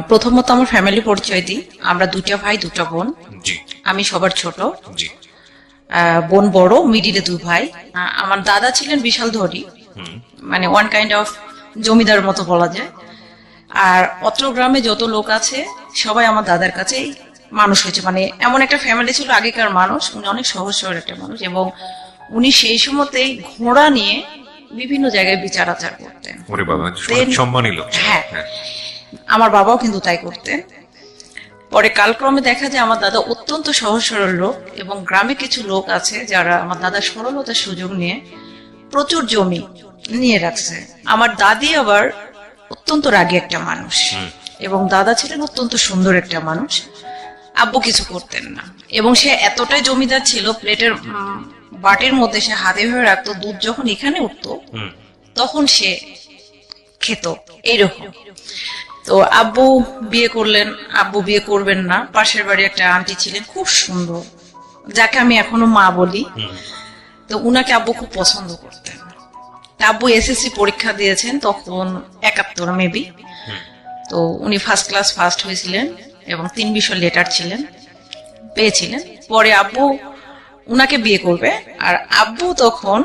প্রথমত আমার ফ্যামিলি পরিচয় দিই। আমরা দুটা ভাই দুটা বোন। জি আমি সবার ছোট, জি বোন বড়, মিডিলে দুই ভাই। আমার দাদা ছিলেন বিশাল ধনী, মানে ওয়ান কাইন্ড অফ জমিদার মতো বলা যায়। আর অত্র গ্রামে যত লোক আছে সবাই আমার দাদার কাছেই মানুষ হয়েছে। মানে এমন একটা ফ্যামিলি ছিল আগেকার মানুষ। উনি অনেক সহজ সরল একটা মানুষ এবং উনি সেই সময়তেই ঘোড়া নিয়ে বিভিন্ন জায়গায় বিচার আচার করতেন। ওরে বাবা, অনেক সম্মানী লোক। হ্যাঁ, আমার বাবাও কিন্তু তাই করতেন। পরে কালক্রমে দেখা যায় আমার দাদা অত্যন্ত সহজ সরল লোক এবং গ্রামে কিছু লোক আছে যারা আমার দাদার সরলতার সুযোগ নিয়ে প্রচুর জমি নিয়ে রাখছে। আমার দাদি আবার অত্যন্ত রাগী একটা মানুষ এবং দাদা ছিলেন অত্যন্ত সুন্দর একটা মানুষ। আব্বু কিছু করতেন না এবং সে এতটাই জমিদার ছিল, প্লেটের বাটির মধ্যে সে হাতে ভরে রাখতো, দুধ যখন এখানে উঠতো তখন সে খেত এইরকম। তো আব্বু বিয়ে করলেন, আব্বু বিয়ে করবেন না। পাশের বাড়ি একটা আন্টি ছিলেন খুব সুন্দর, যাকে আমি এখনো মা বলি। তো উনাকে আব্বু খুব পছন্দ করতেন। আব্বু এসএসসি পরীক্ষা দিয়েছেন তখন 71 মেবি। তো উনি ফার্স্ট ক্লাস ফার্স্ট হয়েছিলেন এবং 3 বিষয় লেটার পেয়েছিলেন। পরে আব্বু উনাকে বিয়ে করবে। আর আব্বু তখন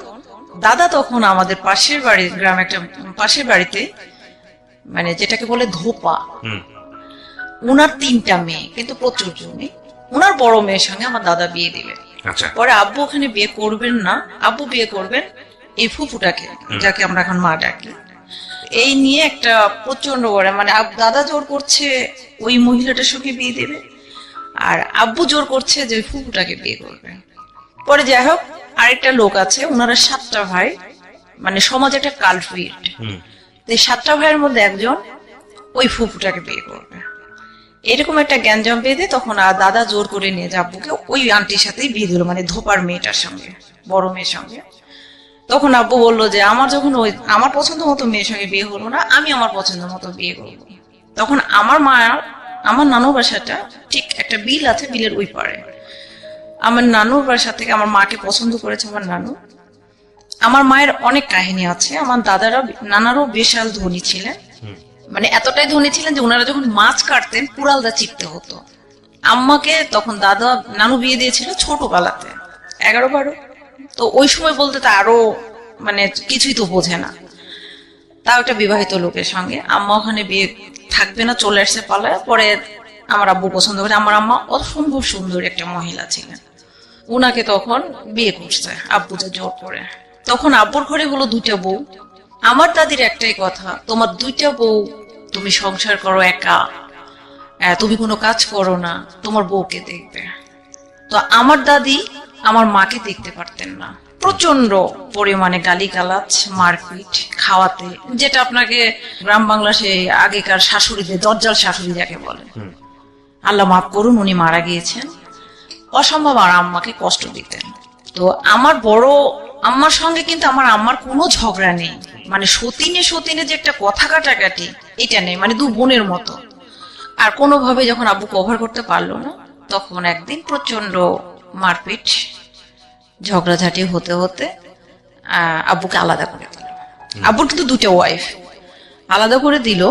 দাদা তখন আমাদের পাশের বাড়ি গ্রামে একটা পাশের বাড়িতে, মানে যেটাকে বলে ধোপা, উনার 3টা মেয়ে কিন্তু প্রচুর জমি, উনার বড় মেয়ের সঙ্গে আমার দাদা বিয়ে দিবে। পরে আব্বু ওখানে বিয়ে করবেন না, আব্বু বিয়ে করবেন এই ফুফুটাকে, যাকে আমরা এখন মা ডাকি। এই নিয়ে একটা প্রচন্ড বড়, মানে দাদা জোর করছে ওই মহিলাটার সঙ্গে বিয়ে দেবে আর আব্বু জোর করছে যে ফুফুটাকে বিয়ে করবে। পরে যাই হোক, আরেকটা লোক আছে, ওনারা 7টা ভাই, মানে সমাজে একটা কালফিট। এই 7টা ভাইয়ের মধ্যে একজন ওই ফুফুটাকে বিয়ে করবে, এরকম একটা গ্যাঞ্জাম বেঁধে তখন দাদা জোর করে নিয়ে যে আব্বুকে ওই আন্টির সাথেই বিয়ে দিল, মানে ধোপার মেয়েটার সঙ্গে, বড় মেয়ের সঙ্গে। তখন আব্বু বললো যে আমার যখন ওই আমার পছন্দ মতো মেয়ের সঙ্গে বিয়ে হলো না, আমি আমার পছন্দ মতো বিয়ে করবো। তখন আমার নানুর বাসাটা ঠিক একটা বিল আছে, বিলের ওই পারে। আমার নানুর বাসা থেকে আমার মাকে পছন্দ করেছে আমার নানু। আমার মায়ের অনেক কাহিনী আছে। আমার নানারও বিশাল ধনী ছিলেন, মানে এতটাই ধনী ছিলেন যে ওনারা যখন মাছ কাটতেন কুড়ালদা চিপতে হতো। আম্মাকে তখন নানু বিয়ে দিয়েছিল ছোটবেলাতে, 11-12। তো ওই সময় বলতে তো আরো মানে কিছুই তো বোঝে না, তাও একটা বিবাহিত লোকের সঙ্গে। আম্মা ওখানে বিয়ে থাকবে না, চলে আসছে পালায়। পরে আমার আব্বু পছন্দ করে, আমার আম্মা অসম্ভব সুন্দর একটা মহিলা ছিলেন, উনাকে তখন বিয়ে করছে আব্বু যে জোর করে। তখন আব্বুর ঘরে হলো 2টা বউ। আমার দাদির একটাই কথা, তোমার 2টা বউ, তুমি সংসার করো একা, তুমি কোনো কাজ করো না, তোমার বউকে দেখবে। তো আমার দাদি আমার মাকে দেখতে পারতেন না, প্রচন্ড পরিমাণে গালিগালাজ, মারপিট, খাওয়াতে, যেটা আপনাকে গ্রাম বাংলা সেই আগেকার শাশুড়িদের দজ্জাল শাশুড়ি যাকে বলে, আল্লাহ মাফ করুন উনি মারা গিয়েছেন, অসম্ভব আর আম্মাকে কষ্ট দিতেন। তো আমার বড় আম্মার সঙ্গে কিন্তু আমার আম্মার কোনো ঝগড়া নেই, মানে সতীনে যে একটা কথা কাটাকাটি এটা নেই, মানে 2 বোনের মতো। আর কোনোভাবে যখন আব্বু কভার করতে পারলো না, তখন একদিন প্রচন্ড মারপিট ঝগড়াঝাটি হতে হতে আব্বুকে আলাদা করে দিল। আব্বুর কিন্তু 2টা ওয়াইফ, আলাদা করে দিল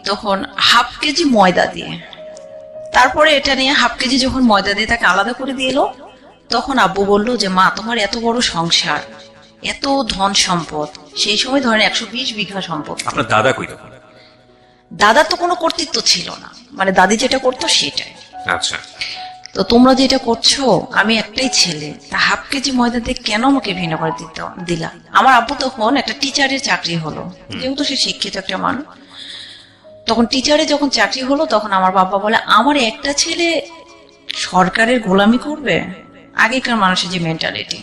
তখন ½ কেজি ময়দা দিয়ে। তারপরে এটা নিয়ে ½ কেজি যখন ময়দা দিয়ে তাকে আলাদা করে দিল, তখন আব্বু বলল যে মা, তোমার এত বড় সংসার, এত ধন সম্পদ, সেই সময় ধরেন 120 বিঘা সম্পদ। আপনার দাদা কই তখন? দাদার তো কোনো কর্তৃত্ব ছিল না, মানে দাদি যেটা করতো সেটাই। আচ্ছা, তো তোমরা যেটা করছো, আমি একটাই ছেলে, তা ½ কেজি ময়দা দিয়ে কেন আমাকে ভিন্ন করে দিলা? আমার আব্বু তখন একটা টিচারের চাকরি হলো, যেহেতু সে শিক্ষিত একটা মানুষ। তখন টিচারে যখন চাকরি হলো, তখন আমার বাবা বলে আমার একটা ছেলে সরকারের গোলামি করবে, আগেকার মানুষের যে মেন্টালিটি।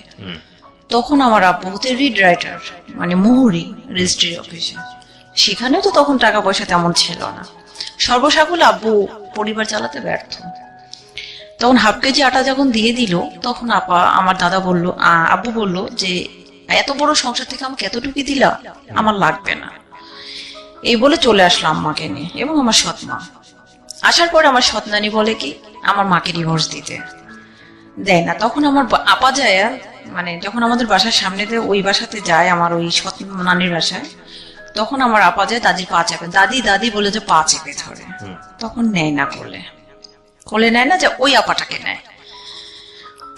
তখন আমার আব্বু হতে রিড রাইটার, মানে মোহরি রেজিস্ট্রি অফিসে, সেখানেও তো তখন টাকা পয়সা তেমন ছিল না। সর্বসাকুল্যে আব্বু পরিবার চালাতে ব্যর্থ। তখন ½ কেজি আটা যখন দিয়ে দিল, তখন আমার দাদা বলল, আব্বু বলল যে এত বড় সংসার থেকে আমাকে এতটুকু দিলা, আমার লাগবে না। এই বলে চলে আসলো আম্মাকে নিয়ে এবং আমার সৎ মা। আসার পরে আমার সৎ নানি বলে কি আমার মাকে ডিভোর্স দিতে দেয় না। তখন আমার আপা যায়, মানে যখন আমাদের বাসার সামনে দিয়ে ওই বাসাতে যায়, আমার ওই সৎ নানির বাসায়, তখন আমার আপা যায় দাদির পা চেপে, দাদি দাদি বলে যে পা চেপে ধরে, তখন নেয় না কোলে নেয় না, যে ওই আপাটাকে নেয়।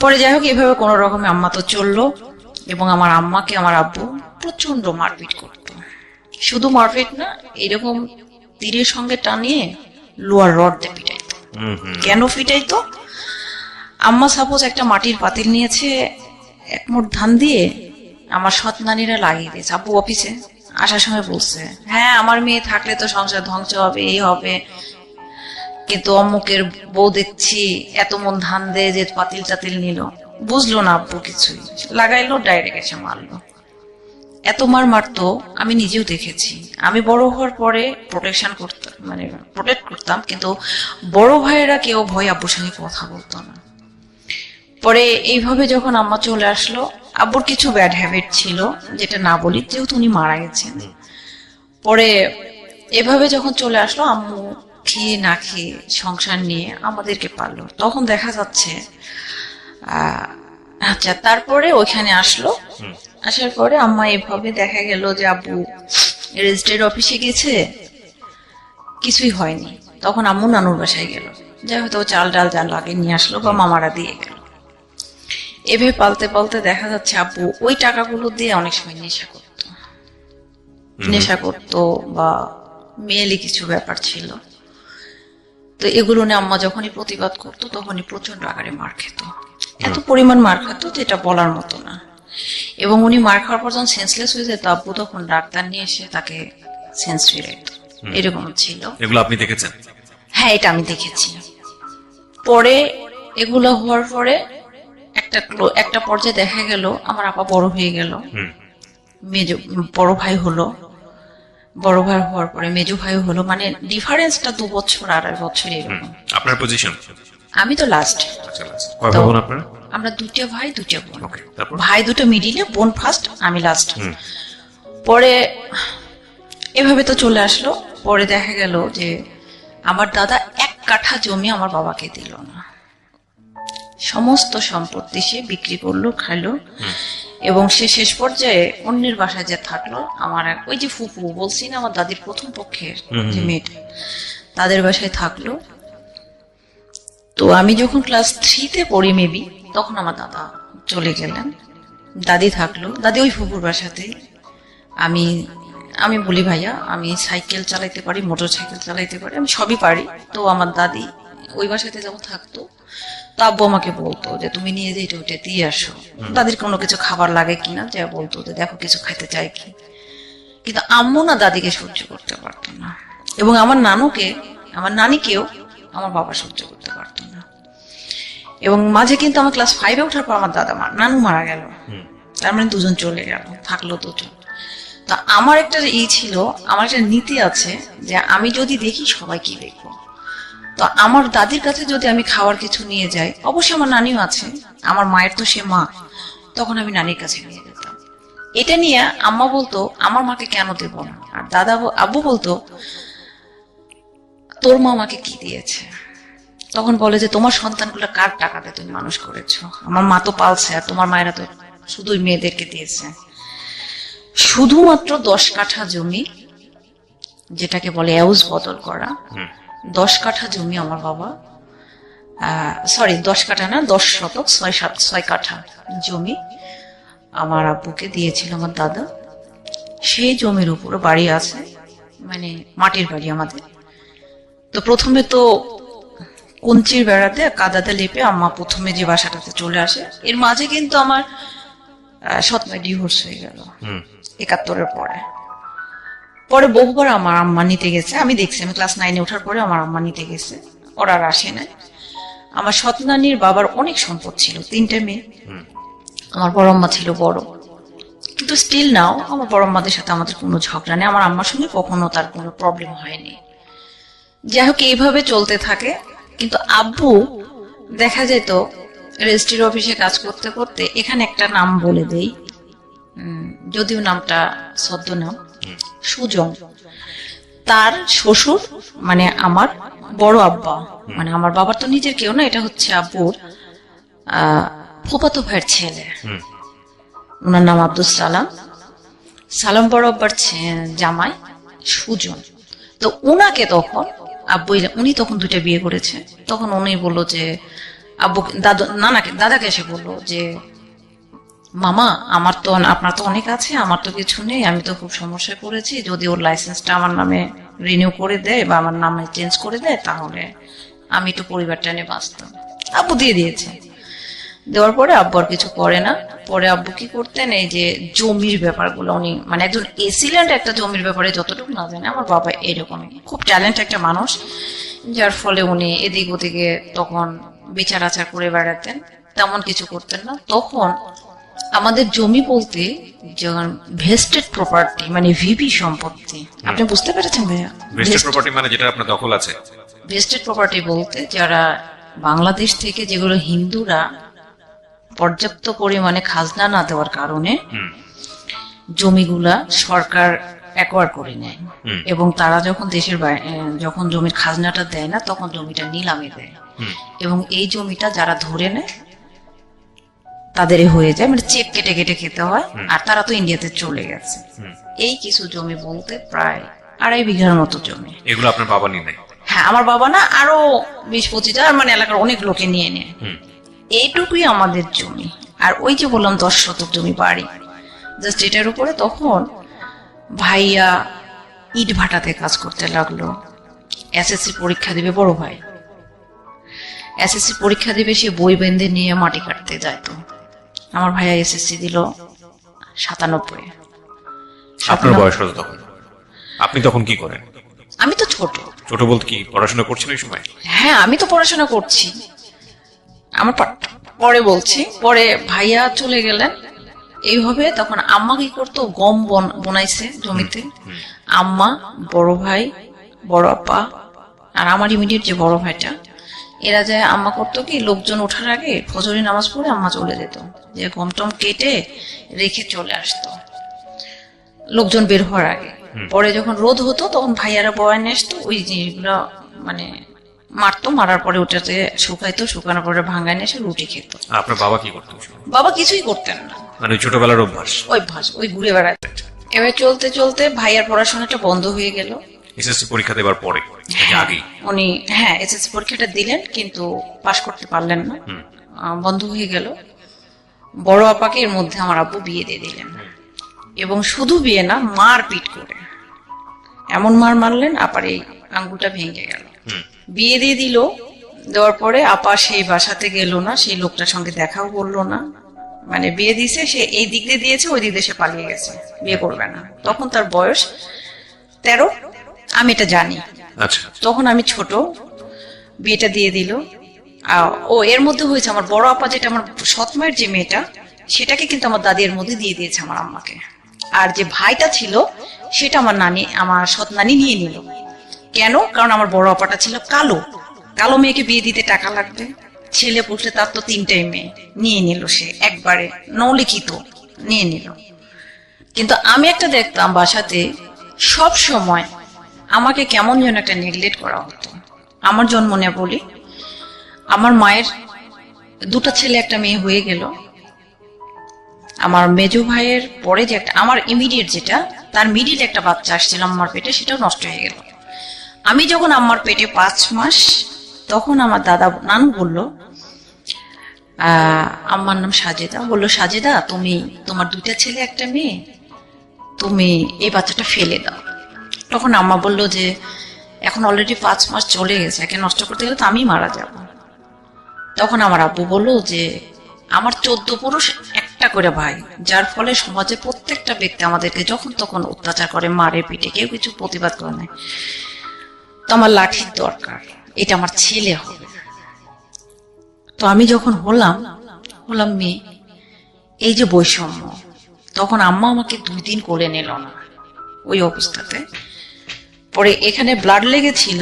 পরে যাই হোক এভাবে কোন রকমে আম্মা তো চললো, এবং আমার আম্মাকে আমার আব্বু প্রচন্ড মারপিট করতো। শুধু মারপিট না, এরকম তীরের সঙ্গে টানিয়ে লোয়ার রড দিয়ে পিটাইতো। কেন পিটাইতো? আম্মা সাপোজ একটা মাটির পাতিল নিয়েছে, এক মুঠ ধান দিয়ে আমার সৎ নানীরা লাগিয়ে দিয়েছে। আব্বু অফিসে আসার সময় বলছে, হ্যাঁ আমার মেয়ে থাকলে তো সংসার ধ্বংস হবে, এই হবে, কিন্তু অমুকের বউ দেখছি এত মন ধান দেয় যে পাতিল টাতিল নিল। বুঝলো না আব্বু কিছুই, লাগাইলো, ডাইরেক্ট এসে মারলো। এত মারতো আমি নিজেও দেখেছি। আমি বড় হওয়ার পরে প্রোটেকশন করতাম, মানে প্রোটেক্ট করতাম, কিন্তু বড় ভাইয়েরা কেউ ভয় আব্বুর সঙ্গে কথা বলতো না। পরে এইভাবে যখন আম্মা চলে আসলো, আব্বুর কিছু ব্যাড হ্যাবিট ছিল, যেটা না বলি যেহেতু উনি মারা গেছেন। পরে এভাবে যখন চলে আসলো, আম্মু খেয়ে না খেয়ে সংসার নিয়ে আমাদেরকে পারলো। তখন দেখা যাচ্ছে আচ্ছা, তারপরে ওইখানে আসলো। আসার পরে আম্মা এভাবে দেখা গেল যে আব্বু রেজিস্ট্রেড অফিসে গেছে, কিছুই হয়নি। তখন আম্মু নানুর বাসায় গেল, যাই হয়তো চাল ডাল যা লাগে নিয়ে আসলো বা মামারা দিয়ে গেল। এভাবে পালতে পালতে দেখা যাচ্ছে আব্বু ওই টাকাগুলো দিয়ে অনেক সময় নেশা করতো বা মেয়েলি কিছু ব্যাপার ছিল। তো এগুলো নিয়ে আম্মা যখনই প্রতিবাদ করতো তখনই প্রচন্ড আকারে মার খেত। এত পরিমাণ মার খেত যেটা বলার মতো না। এবং উনি মার খাওয়ার পর যখন সেন্সলেস হয়ে যেত, আব্বু তখন ডাক্তার নিয়ে এসে তাকে সেন্স ফিরাইত। এরকম ছিল। এগুলো আপনি দেখেছেন? হ্যাঁ, এটা আমি দেখেছি। পরে এগুলো হওয়ার পরে একটা পর্যায়ে দেখা গেল আমার আপা বড় হয়ে গেল, বড় ভাই হলো, বড় ভাই হওয়ার পরে মেজো ভাই হলো, মানে ডিফারেন্সটা 2 বছর 2.5 বছর এরকম। আপনার পজিশন? আমি তো লাস্ট। কয় ভাই বোন আপনারা? আমরা 2 ভাই 2 বোন। তারপর ভাই 2 মিডিলে, বোন ফার্স্ট, আমি লাস্ট। পরে এভাবে তো চলে আসলো। পরে দেখা গেল যে আমার দাদা 1 কাঠা জমি আমার বাবাকে দিল না, সমস্ত সম্পত্তি সে বিক্রি করলো, খাইলো। এবং সে শেষ পর্যায়ে অন্যের বাসায় যে থাকলো, আমার ওই যে ফুপু বলছি না, আমার দাদির প্রথম পক্ষের যে মেয়েটা, তাদের বাসায় থাকলো। তো আমি যখন ক্লাস 3-তে পড়ি মেবি, তখন আমার দাদা চলে গেলেন, দাদি থাকলো। দাদি ওই ফুপুর বাসাতেই। আমি বলি ভাইয়া আমি সাইকেল চালাইতে পারি, মোটর সাইকেল চালাইতে পারি, আমি সবই পারি। তো আমার দাদি ওই বাসাতে যখন থাকতো, তো আব্বু আমাকে বলতো যে তুমি নিয়ে যে এটা ওইটা দিয়ে আসো। দাদির কোনো কিছু খাবার লাগে কিনা, যা বলতো যে দেখো কিছু খাইতে চাই কি। কিন্তু আম্মু না দাদিকে সহ্য করতে পারতো না, এবং আমার নানিকেও আমার বাবা সহ্য করতে পারতো না। এবং মাঝে কিন্তু আমার ক্লাস 5-এ ওঠার পর আমার নানু মারা গেল, তার মানে 2 জন চলে গেল, থাকলো 2 জন। তা আমার একটা ছিল, আমার একটা নীতি আছে যে আমি যদি দেখি সবাই কি দেখবো। তো আমার দাদির কাছে যদি আমি খাওয়ার কিছু নিয়ে যাই, অবশ্যই আমার নানিও আছে, আমার মায়ের তো সে মা, তখন আমি নানির কাছে নিয়ে যেতাম। এটা নিয়ে আম্মা বলতো আমার মাকে কেন দেবো না, আর আব্বু বলতো তোর মা আমাকে কি দিয়েছে। তখন বলে যে তোমার সন্তানগুলো কার টাকাতে তুমি মানুষ করেছো, আমার মা তো পালছে, আর তোমার মায়েরা তো শুধুই মেয়েদেরকে দিয়েছে। শুধুমাত্র 10 কাঠা জমি, যেটাকে বলে এউজ বদল করা, 10 কাঠা জমি আমার বাবা, 10 কাঠা না, 10 শতক, 6 কাঠা জমি আমার আব্বুকে দিয়েছিল আমার দাদা। সেই জমির উপর বাড়ি আছে, মানে মাটির বাড়ি আমাদের। তো প্রথমে তো কঞ্চির বেড়াতে কাদাতে লেপে আম্মা প্রথমে যে বাসাটাতে চলে আসে। এর মাঝে কিন্তু আমার সৎমা ডিভোর্স হয়ে গেল 71-এর পরে বহুবার আমার আম্মা নিতে গেছে, আমি দেখছি। আমি ক্লাস 9-এ ওঠার পরে আমার আম্মা নিতে গেছে, ওরা আর আসে নাই। আমার সৎ নানির বাবার অনেক সম্পদ ছিল, 3টে মেয়ে। আমার বড় আম্মা ছিল বড়, কিন্তু স্টিল নাও আমার বড় আম্মাদের সাথে আমাদের কোনো ঝগড়া নেই, আমার আম্মার সঙ্গে কখনো তার কোনো প্রবলেম হয়নি। যাই হোক এইভাবে চলতে থাকে। কিন্তু আব্বু দেখা যেত রেজিস্ট্রি অফিসে কাজ করতে করতে, এখানে একটা নাম বলে দেই, যদিও নামটা ছদ্মনাম, সুজন। তার শ্বশুর মানে আমার বড় আব্বা, মানে আমার বাবার তো নিজের কেউ না, এটা হচ্ছে আব্বুর ফুফাতো ভাইয়ের ছেলে, ওনার নাম আব্দুল সালাম। সালাম বড় আব্বার জামাই সুজন। তো উনাকে তখন আব্বু, উনি তখন দুইটা বিয়ে করেছে, তখন উনি বললো যে আব্বু, দাদাকে এসে বললো যে মামা, আমার তো আপনার তো অনেক আছে, আমার তো কিছু নেই, আমি তো খুব সমস্যায় পড়েছি, যদি ওর লাইসেন্সটা আমার নামে রিনিউ করে দেয় বা আমার নামে চেঞ্জ করে দেয় তাহলে আমি একটু পরিবারটা নিয়ে বাঁচতাম। আব্বু দিয়ে দিয়েছে। দেওয়ার পরে আব্বু আর কিছু করে না। পরে আব্বু কি করতেন, এই যে জমির ব্যাপারগুলো উনি মানে একজন এসিল্যান্ড একটা জমির ব্যাপারে যতটুকু না জানে, আমার বাবা এরকমই খুব ট্যালেন্ট একটা মানুষ, যার ফলে উনি এদিক ওদিকে তখন বিচার আচার করে বেড়াতেন, তেমন কিছু করতেন না। তখন আমাদের জমি বলতে যখন ভেস্টেড প্রপার্টি মানে ভিপি সম্পত্তি, আপনি বুঝতে পেরেছেন ভাইয়া? ভেস্টেড প্রপার্টি মানে যেটা আপনার দখল আছে। ভেস্টেড প্রপার্টি বলতে যারা বাংলাদেশ থেকে যেগুলো হিন্দুরা পর্যাপ্ত পরিমাণে খাজনা না দেওয়ার কারণে জমিগুলা সরকার অ্যাকোয়ার করে নেয়, এবং তারা যখন দেশের যখন জমির খাজনাটা দেয় না তখন জমিটা নিলামে দেয়, এবং এই জমিটা যারা ধরে নেয় তাদের হয়ে যায়, মানে চেক কেটে কেটে খেতে হয়। আর তারা তো ইন্ডিয়াতে চলে গেছে। এই কিছু জমি বলতে প্রায় 2.5 বিঘার মতো জমি। এগুলো আপনার বাবা নিয়ে নেয়? হ্যাঁ, আমার বাবা না, আরো 20-25 হাজার, মানে এলাকার অনেক লোকে নিয়ে নেয়। এইটুকুই আমাদের জমি। আর ওই যে বললাম 10 শতক জমি বাড়ি, জাস্ট এটার উপরে তখন ভাইয়া ইট ভাটাতে কাজ করতে লাগলো। এসএসসি পরীক্ষা দিবে বড় ভাই, এসএসসি পরীক্ষা দিবে, সে বই বেঁধে নিয়ে মাটি কাটতে যাইতো। আমার ভাইয়া এসএসসি দিল 97। আপনার বয়স কত তখন? আপনি তখন কি করেন? আমি তো ছোট। ছোট বলতে কি পড়াশোনা করছেন ওই সময়? হ্যাঁ, আমি তো পড়াশোনা করছি। আমার পরে বলছি, পরে ভাইয়া চলে গেলেন। এইভাবে তখন আম্মা কি করতো, গম বনাইছে জমিতে। আম্মা, বড় ভাই, বড় আপা আর আমার ইমিডিয়েট যে বড় ভাইটা, এরা যায়। আম্মা করতো কি, লোকজন ওঠার আগে ফজরের নামাজ পড়ে আম্মা চলে যেত, যে গম টম কেটে রেখে চলে আসতো লোকজন বের হওয়ার আগে। পরে যখন রোদ হতো তখন ভাইয়ারা বয়ান আসতো, ওই জিনিসগুলো মানে মারতো, মারার পরে ওটাতে শুকাইতো, শুকানোর পরে ভাঙায় এসে রুটি খেত। আপনার বাবা কি করতেন? বাবা কিছুই করতেন না, মানে ছোটবেলার অভ্যাস ওই ঘুরে বেড়াতে। এবার চলতে চলতে ভাইয়ার পড়াশোনাটা বন্ধ হয়ে গেল। এসএসসি পরীক্ষা দেওয়ার পরে আগে উনি এসএসসি পরীক্ষাটা দিলেন কিন্তু পাশ করতে পারলেন না, বন্ধ হয়ে গেল। বড় আপাকে এর মধ্যে আমার আব্বু বিয়ে দিয়ে দিলেন, এবং শুধু বিয়ে না, মার পিট করে এমন মার মারলেন আপার এই আঙ্গুলটা ভেঙে গেল। বিয়ে দিয়ে দিল, দেওয়ার পরে আপা সেই বাসাতে গেল না, সেই লোকটার সঙ্গে দেখাও করলো না। মানে বিয়ে দিছে, সে এই দিক দিয়ে দিয়েছে, ওই দিক দিয়ে সে পালিয়ে গেছে, বিয়ে করবে না। তখন তার বয়স 13, আমি এটা জানি। আচ্ছা, তখন আমি ছোট, বিয়েটা দিয়ে দিল। ও এর মধ্যে হয়েছে, আমার বড় আপা যেটা আমার সৎ মায়ের যে মেয়েটা, সেটাকে কিন্তু আমার দাদি এর মধ্যে দিয়ে দিয়েছে আমার আম্মাকে। আর যে ভাইটা ছিল সেটা আমার সৎ নানি নিয়ে নিল। কেন? কারণ আমার বড় আপাটা ছিল কালো, কালো মেয়েকে বিয়ে দিতে টাকা লাগবে, ছেলে পুষলে তার তো 3টাই মেয়ে, নিয়ে নিল সে একবারে, নলিখিত নিয়ে নিল। কিন্তু আমি একটা দেখতাম বাসাতে সব সময় আমাকে কেমন যেন একটা নেগলেক্ট করা হতো। আমার জন্ম নিয়ে বলি, আমার মায়ের 2টা ছেলে 1টা মেয়ে হয়ে গেল। আমার মেজো ভাইয়ের পরে যে একটা, আমার ইমিডিয়েট যেটা, তার মিডিল একটা বাচ্চা আসছিল আমার পেটে, সেটাও নষ্ট হয়ে গেল। আমি যখন আমার পেটে 5 মাস, তখন আমার নানু বলল, আমার নাম সাজেদা, বললো সাজেদা, তুমি তোমার 2টা ছেলে 1টা মেয়ে, তুমি এই বাচ্চাটা ফেলে দাও। তখন আম্মা বলল যে এখন অলরেডি 5 মাস চলে গেছে, একে নষ্ট করতে গেলে তো আমি মারা যাব। তখন আমার আব্বু বলল যে আমার 14 পুরুষ 1টা করে ভাই, যার ফলে সমাজে প্রত্যেকটা ব্যক্তি আমাদেরকে যখন তখন অত্যাচার করে, মারে পিটে, কেউ কিছু প্রতিবাদ করে না। তো আমার লাঠির দরকার, এটা আমার ছেলে হবে। তো আমি যখন হলাম মেয়ে, এই যে বৈষম্য, তখন আম্মা আমাকে 2 দিন কোলে নিল না ওই অবস্থাতে। পরে এখানে ব্লাড লেগেছিল,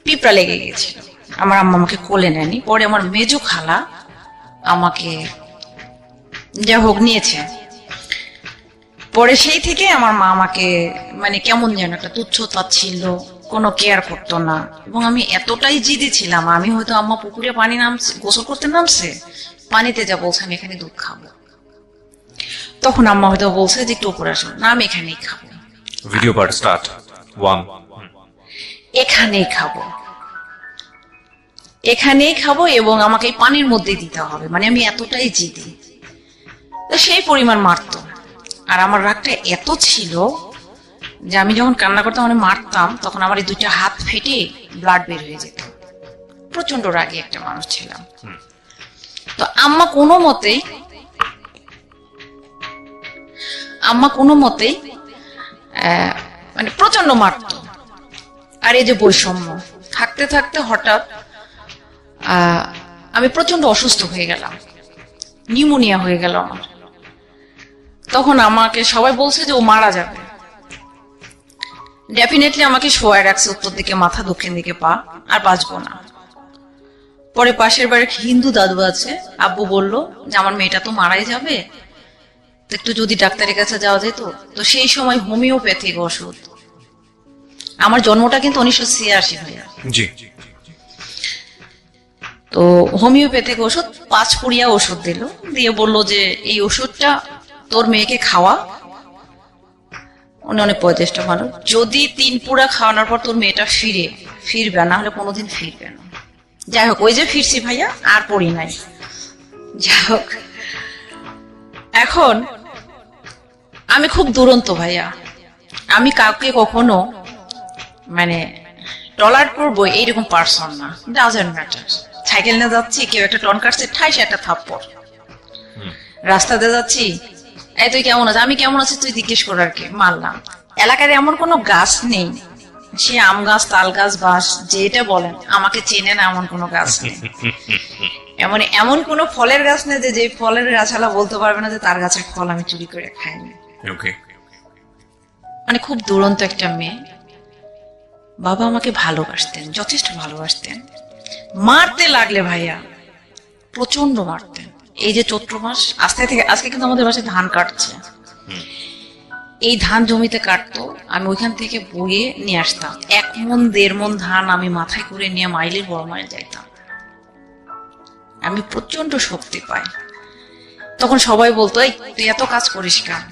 পিঁপড়া লেগে গেছিল, আমার আম্মা আমাকে কোলে নেয়নি। পরে আমার মেজো খালা আমাকে যা হোক নিয়েছে। পরে সেই থেকে আমার মা আমাকে মানে কেমন যেন একটা তুচ্ছতা ছিল, কোনো কেয়ার করতো না। এবং আমি এতটাই জিদে ছিলাম, আমি হয়তো আম্মা পুকুরে পানি নামছে, গোসল করতে নামছে, পানিতে যা বলছে আমি এখানে দুধ খাবো। তখন আম্মা হয়তো বলছে যে একটু উপরে আসো, না আমি এখানেই খাবো, ভিডিও পার্ট স্টার্ট 1 এখানেই খাবো, এখানেই খাবো এবং আমাকে এই পানির মধ্যে দিতে হবে, মানে আমি এতটাই জিদি। তো সেই পরিমাণ মারতো। আর আমার রাগটা এত ছিল যে আমি যখন কান্না করতাম মানে মারতাম, তখন আমার এই দুইটা হাত ফেটে ব্লাড বের হয়ে যেত। প্রচন্ড রাগী একটা মানুষ ছিলাম। তো আম্মা কোনো মতেই মানে প্রচন্ড মারতো। আর এই যে বৈষম্য থাকতে থাকতে হঠাৎ আমি প্রচন্ড অসুস্থ হয়ে গেলাম, নিউমোনিয়া হয়ে গেল আমার। তখন আমাকে সবাই বলছে যে ও মারা যাবে। ডেফিনেটলি আমাকে শোয়ায় রাখছে উত্তর দিকে মাথা, দক্ষিণ দিকে পা, আর বাঁচবো না। পরে পাশের বাড়ির হিন্দু দাদু আছে, আব্বু বলল যে আমার মেয়েটা তো মারাই যাবে, তো একটু যদি ডাক্তারের কাছে যাওয়া যেত। তো সেই সময় হোমিওপ্যাথিক ওষুধ, আমার জন্মটা কিন্তু 1986 হয়ে, জি, তো হোমিওপ্যাথিক ওষুধ 5 পুড়িয়া ওষুধ দিল, দিয়ে বলল যে এই ওষুধটা তোর মেয়েকে খাওয়া। উনি অনেক বয়োজ্যেষ্ঠ মানুষ, যদি 3 পুরা খাওয়ানোর পর তোর মেয়েটা ফিরবে, না হলে কোনোদিন ফিরবে না। যাই হোক, ওই যে ফিরছি ভাইয়া, আর পড়ি নাই। যাই হোক, এখন আমি খুব দুরন্ত ভাইয়া, আমি কাউকে কখনো মানে টলার করবো এইরকম পার্সন না, ডাজন্ট ম্যাটার। সাইকেল নিয়ে যাচ্ছি, কেউ একটা টন কাটছে, ঠাইস একটা থাপ্পড়। রাস্তাতে যাচ্ছি, এই তুই কেমন আছিস, আমি কেমন আছি তুই জিজ্ঞেস করার কি, মারলাম। এলাকার এমন কোনো গাছ নেই, সে আম গাছ, তাল গাছ, বাঁশ, যেটা বলেন, আমাকে চেনে না এমন কোনো গাছ নেই। এমন কোনো ফলের গাছ নেই যে ফলের গাছালা বলতে পারবে না যে তার গাছের ফল আমি চুরি করে খাইনি। মানে খুব দুরন্ত একটা মেয়ে। বাবা আমাকে ভালোবাসতেন, যথেষ্ট ভালোবাসতেন। মারতে লাগলে ভাইয়া প্রচন্ড মারতেন। এই যে চৈত্র মাস, আজকে কিন্তু আমাদের বাসায় ধান কাটছে, এই ধান জমিতে কাটতো, আমি ওইখান থেকে বয়ে নিয়ে আসতাম 1 মণ 1.5 মণ ধান আমি মাথায় করে নিয়ে মাইলের বড় মাইল যাইতাম। আমি প্রচন্ড শক্তি পাই। তখন সবাই বলতো, এই তুই এত কাজ করিস কেন,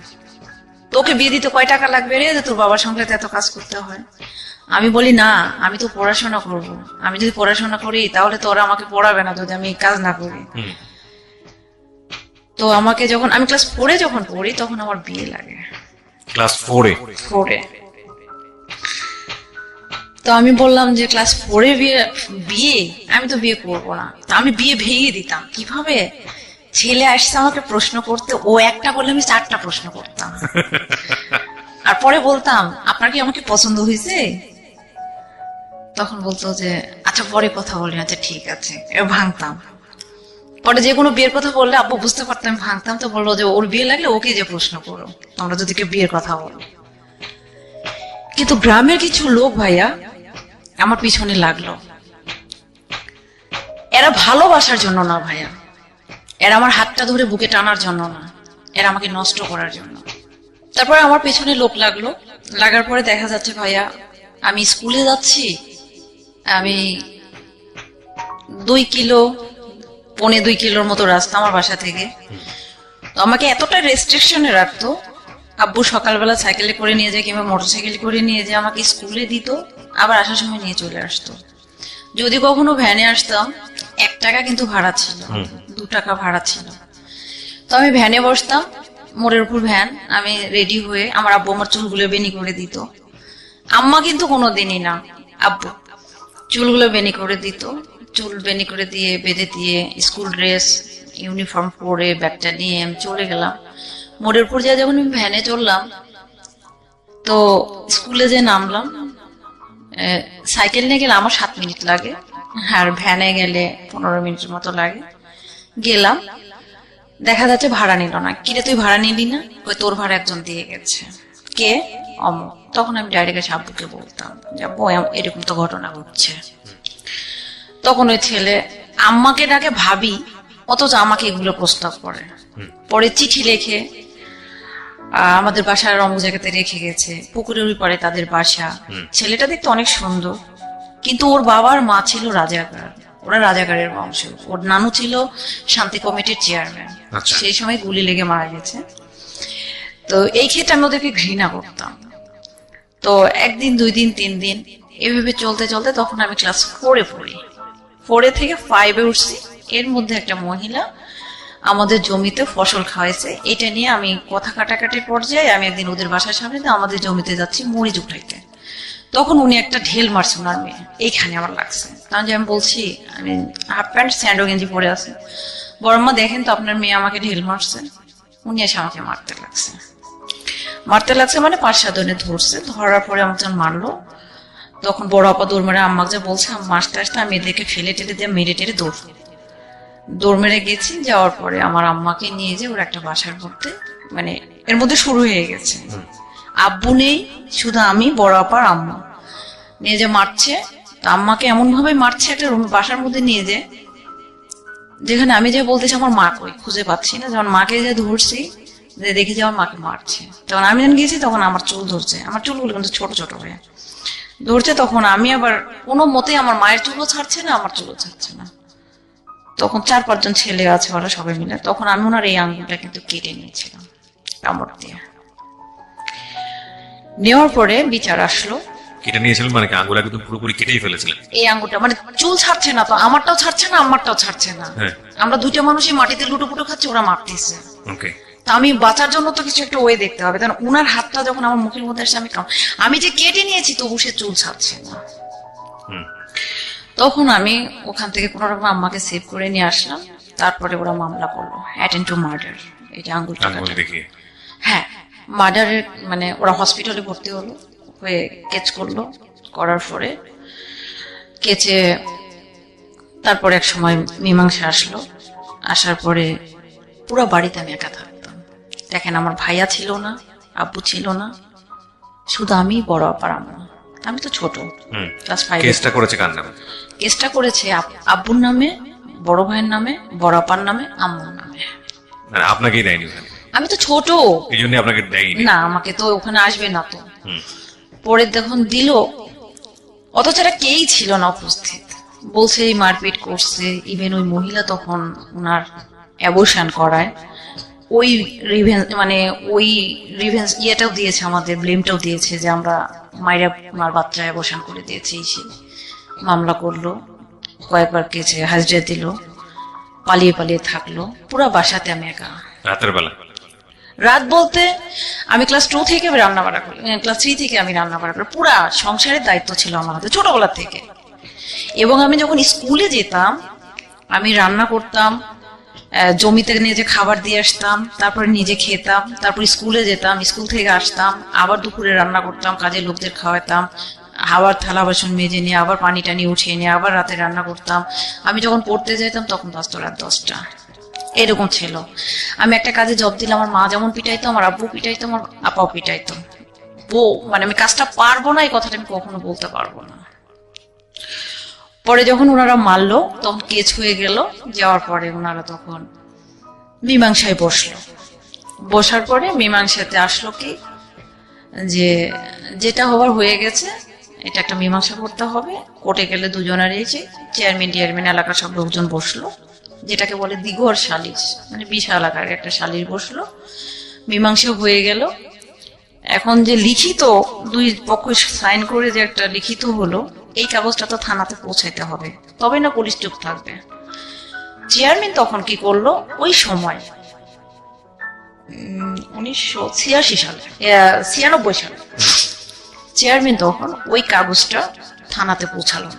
তোকে বিয়ে দিতে কয় টাকা লাগবে রে, যে তোর বাবার সঙ্গে এত কাজ করতে হয়। আমি বলি না, আমি তো পড়াশোনা করব, আমি যদি পড়াশোনা করি তাহলে তো ওরা আমাকে পড়াবে না যদি আমি কাজ না করি। তো আমাকে যখন আমি ক্লাস 4 যখন পড়ি, তখন আমার বিয়ে লাগে। ক্লাস 4-এ? তো আমি বললাম যে ক্লাস 4-এ বিয়ে, আমি তো বিয়ে করবো না। তো আমি বিয়ে ভেঙে দিতাম। কিভাবে? ছেলে আসছে আমাকে প্রশ্ন করতে, ও একটা বললে আমি 4টা প্রশ্ন করতাম। আর পরে বলতাম, আপনার কি আমাকে পছন্দ হয়েছে? তখন বলতো যে আচ্ছা পরে কথা বলি। আচ্ছা ঠিক আছে, এবার ভাঙতাম। পরে যে কোনো বিয়ের কথা বললে আব্বু বুঝতে পারতাম ভাঙতাম। তো বললো যে ওর বিয়ে লাগলে ওকে যে প্রশ্ন করো, তোমরা যদি কেউ বিয়ের কথা বলো। কিন্তু গ্রামের কিছু লোক ভাইয়া আমার পিছনে লাগলো। এরা ভালোবাসার জন্য না ভাইয়া, এরা আমার হাতটা ধরে বুকে টানার জন্য না, এরা আমাকে নষ্ট করার জন্য। তারপরে আমার পেছনে লোক লাগলো। লাগার পরে দেখা যাচ্ছে ভাইয়া আমি স্কুলে যাচ্ছি, আমি 2 কিলো, 1.25 কিলোর মতো রাস্তা আমার বাসা থেকে। তো আমাকে এতটা রেস্ট্রিকশনে রাখতো। আব্বু সকালবেলা সাইকেলে করে নিয়ে যায় কিংবা মোটরসাইকেলে করে নিয়ে যায়, আমাকে স্কুলে দিত, আবার আসার সময় নিয়ে চলে আসতো। যদি কখনো ভ্যানে আসতাম, 1 টাকা কিন্তু ভাড়া ছিল, 2 টাকা ভাড়া ছিল। তো আমি ভ্যানে বসতাম, মোড়ের উপর ভ্যান, আমি রেডি হয়ে, আমার আব্বু আমার চুলগুলো বেনি করে দিত। আম্মা কিন্তু কোনোদিনই না, আব্বু চুলগুলো বেনি করে দিত। চুল বেনি করে দিয়ে, বেঁধে দিয়ে, স্কুল ড্রেস ইউনিফর্ম পরে ব্যাগটা নিয়ে আমি চলে গেলাম। মোড়ের উপর যা যখন আমি ভ্যানে চললাম, তো স্কুলে যে নামলাম, সাইকেল নিয়ে গেলে আমার 7 মিনিট লাগে, আর ভ্যানে গেলে 15 মিনিটের মতো লাগে। গেলাম, দেখা যাচ্ছে ভাড়া নিল না। কিরে তুই ভাড়া নিলি না? ওই তোর ভাড়া একজন দিয়ে গেছে। কে? অমুক। তখন আমি ডাইরেক্ট এসে আব্বুকে বলতাম যে আব্বু এরকম তো ঘটনা ঘটছে। তখন ওই ছেলে আম্মাকে ডাকে ভাবি, অথচ আমাকে এগুলো প্রস্তাব করে। পরে চিঠি লেখে আমাদের বাসার অমুক জায়গাতে রেখে গেছে, পুকুরের ওই পারে তাদের বাসা। ছেলেটা দেখতে অনেক সুন্দর, কিন্তু ওর বাবার মা ছিল রাজাকার, ওরা রাজাকারের বংশ। ওর নানু ছিল শান্তি কমিটির চেয়ারম্যান, সেই সময় গুলি লেগে মারা গেছে। তো এই ক্ষেত্রে আমি ওদেরকে ঘৃণা করতাম। তো একদিন, 2 দিন, 3 দিন এভাবে চলতে চলতে তখন আমি ক্লাস 4-এ পড়ি। 4 থেকে 5-এ উঠছি। এর মধ্যে একটা মহিলা আমাদের জমিতে ফসল খাওয়াইছে, এটা নিয়ে আমি কথা কাটাকাটির পর্যায়ে আমি একদিন ওদের বাসার সামনে দিয়ে আমাদের জমিতে যাচ্ছি মরিচ উঠাইতে। তখন উনি একটা ঢেল মারছে ওনার মেয়ে, এইখানে আমার লাগছে। কারণ যে আমি বলছি, আমি হাফ প্যান্ট স্যান্ডো গেঞ্জি পরে আছি, বড়ম্মা দেখেন তো আপনার মেয়ে আমাকে ঢেল মারছে। উনি এসে আমাকে মারতে লাগছে মানে 5-7 জনে ধরছে। ধরার পরে আমাকে যখন মারলো, তখন বড় আপা দৌড় মেরে আম্মাকে যে বলছে, মারতে আসতে আমি এদেরকে ফেলে টেলে দিয়ে মেরে টেরে দৌড় মেরে গেছি। যাওয়ার পরে আমার আম্মাকে নিয়ে যে ওর একটা বাসার মধ্যে, মানে এর মধ্যে শুরু হয়ে গেছে। আব্বু নেই, শুধু আমি, বড় আপার আম্মা নিয়ে যে মারছে। তো আম্মাকে এমন ভাবে মারছে একটা রুম বাসার মধ্যে নিয়ে যে, যেখানে আমি যে বলতেছি আমার মা কই, খুঁজে পাচ্ছি না। যখন মাকে যে ধরছি, যে দেখি যে আমার মাকে মারছে, তখন আমি যখন গেছি তখন আমার চুল ধরছে, আমার চুলগুলো কিন্তু ছোট ছোট হয়ে ধরছে। তখন আমি আবার কোনো মতে, আমার মায়ের চুলও ছাড়ছে না, আমার চুলও ছাড়ছে না। তখন 4-5 জন ছেলে আছে, ওরা সবাই মিলে। তখন আমি ওনার এই আঙ্গুলটা কিন্তু কেটে নিয়েছিলাম কামড় দিয়ে। নেওয়ার পরে বিচার আসলো। কেটে নিয়েছিলেন মানে কি আঙ্গুল একদম পুরোপুরি কেটেই ফেলেছিলেন? এই আঙ্গুলটা মানে চুল ছাড়ছে না, তো আমারটাও ছাড়ছে না, আমারটাও ছাড়ছে না। আমরা দুইটা মানুষই মাটিতে লুটোপুটো খাচ্ছি, ওরা মারতেছে। ওকে। তা আমি বাঁচার জন্য তো কিছু একটা ওয়ে দেখতে হবে। কারণ উনার হাতটা যখন আমার মুখের মধ্যে আসছে, আমি যে কেটে নিয়েছি তবু সে চুল ছাড়ছে না। তখন আমি ওখান থেকে কোনো রকম আম্মাকে সেভ করে নিয়ে আসলাম। তারপরে ওরা মামলা করলো, অ্যাটেন্ড টু মার্ডার। এই যে আঙ্গুলটা, হ্যাঁ, মার্ডারের মানে ওরা হসপিটালে ভর্তি হয়ে কেচ করার পরে কেচে তারপরে এক সময় মীমাংসা আসলো। আসার পরে পুরো বাড়িতে আমি একা থাকতাম। দেখেন, আমার ভাইয়া ছিল না, আব্বু ছিল না, শুধু আমি, বড় আপার আম্মা। আমি তো ছোট, ক্লাস 5। কেসটা করেছে কার নামে? কেসটা করেছে আব্বুর নামে, বড় ভাইয়ের নামে, বড় আপার নামে, আম্মুর নামে। মানে আপনাকেই দেয়নি? আমি তো ছোট, এই জন্য আপনাকে দেয়নি। না, আমাকে তো ওখানে আসবে না। তো পরে যখন দিল, অথচ এরা কেই ছিল না উপস্থিত। বলছে এই মারপিট করছে। ইভেন ওই মহিলা তখন ওনার অ্যাবর্শন করায়, ওই রিভেন্স ইয়েটাও দিয়েছে, আমাদের ব্লেমটাও দিয়েছে যে আমরা মায়েরা ওনার বাচ্চা অ্যাবর্শন করে দিয়েছে। সে মামলা করলো, কয়েকবার কেছে হাজিরা দিল, পালিয়ে থাকলো। পুরা বাসাতে আমি একা। রাতের বেলা? রাত বলতে আমি ক্লাস 2 থেকে রান্না বাড়া করি, ক্লাস 3 থেকে আমি রান্না বাড়া করি। পুরা সংসারের দায়িত্ব ছিল আমার হাতে ছোটবেলা থেকে। এবং আমি যখন স্কুলে যেতাম, আমি রান্না করতাম, জমিতে নিয়ে যে খাবার দিয়ে আসতাম, তারপরে নিজে খেতাম, তারপর স্কুলে যেতাম, স্কুল থেকে আসতাম, আবার দুপুরে রান্না করতাম, কাজের লোকদের খাওয়াতাম, আবার থালা বাসন মেজে নিয়ে আবার পানি টানি উঠিয়ে নিয়ে আবার রাতে রান্না করতাম। আমি যখন পড়তে যেতাম তখন রাত 10টা এরকম ছিল। আমি একটা কাজে জব দিলে আমার মা যেমন পিটাইতো, আমার আব্বু পিটাইতো, আমার আপাও পিটাইতো। মানে আমি কাজটা পারবো না, এই কথাটা আমি কখনো বলতে পারবো না। পরে যখন ওনারা মারলো, তখন কেস হয়ে গেল। যাওয়ার পরে ওনারা তখন মীমাংসায় বসার পরে মীমাংসাতে আসলো কি, যে যেটা হবার হয়ে গেছে, এটা একটা মীমাংসা করতে হবে। কোর্টে গেলে দুজনের এসে চেয়ারম্যান এলাকার সব লোকজন বসলো, যেটাকে বলে দিগর সালিশ, মানে বিশাল আকারে একটা সালিশ বসলো। মীমাংসা হয়ে গেল। এখন যে লিখিত, দুই পক্ষ সাইন করে যে একটা লিখিত হলো, এই কাগজটা তো থানাতে পৌঁছাইতে হবে, তবে না পুলিশ চুপ থাকবে। চেয়ারম্যান তখন কি করলো, ওই সময় 1986 সালে, 96 সালে, চেয়ারম্যান তখন ওই কাগজটা থানাতে পৌঁছালো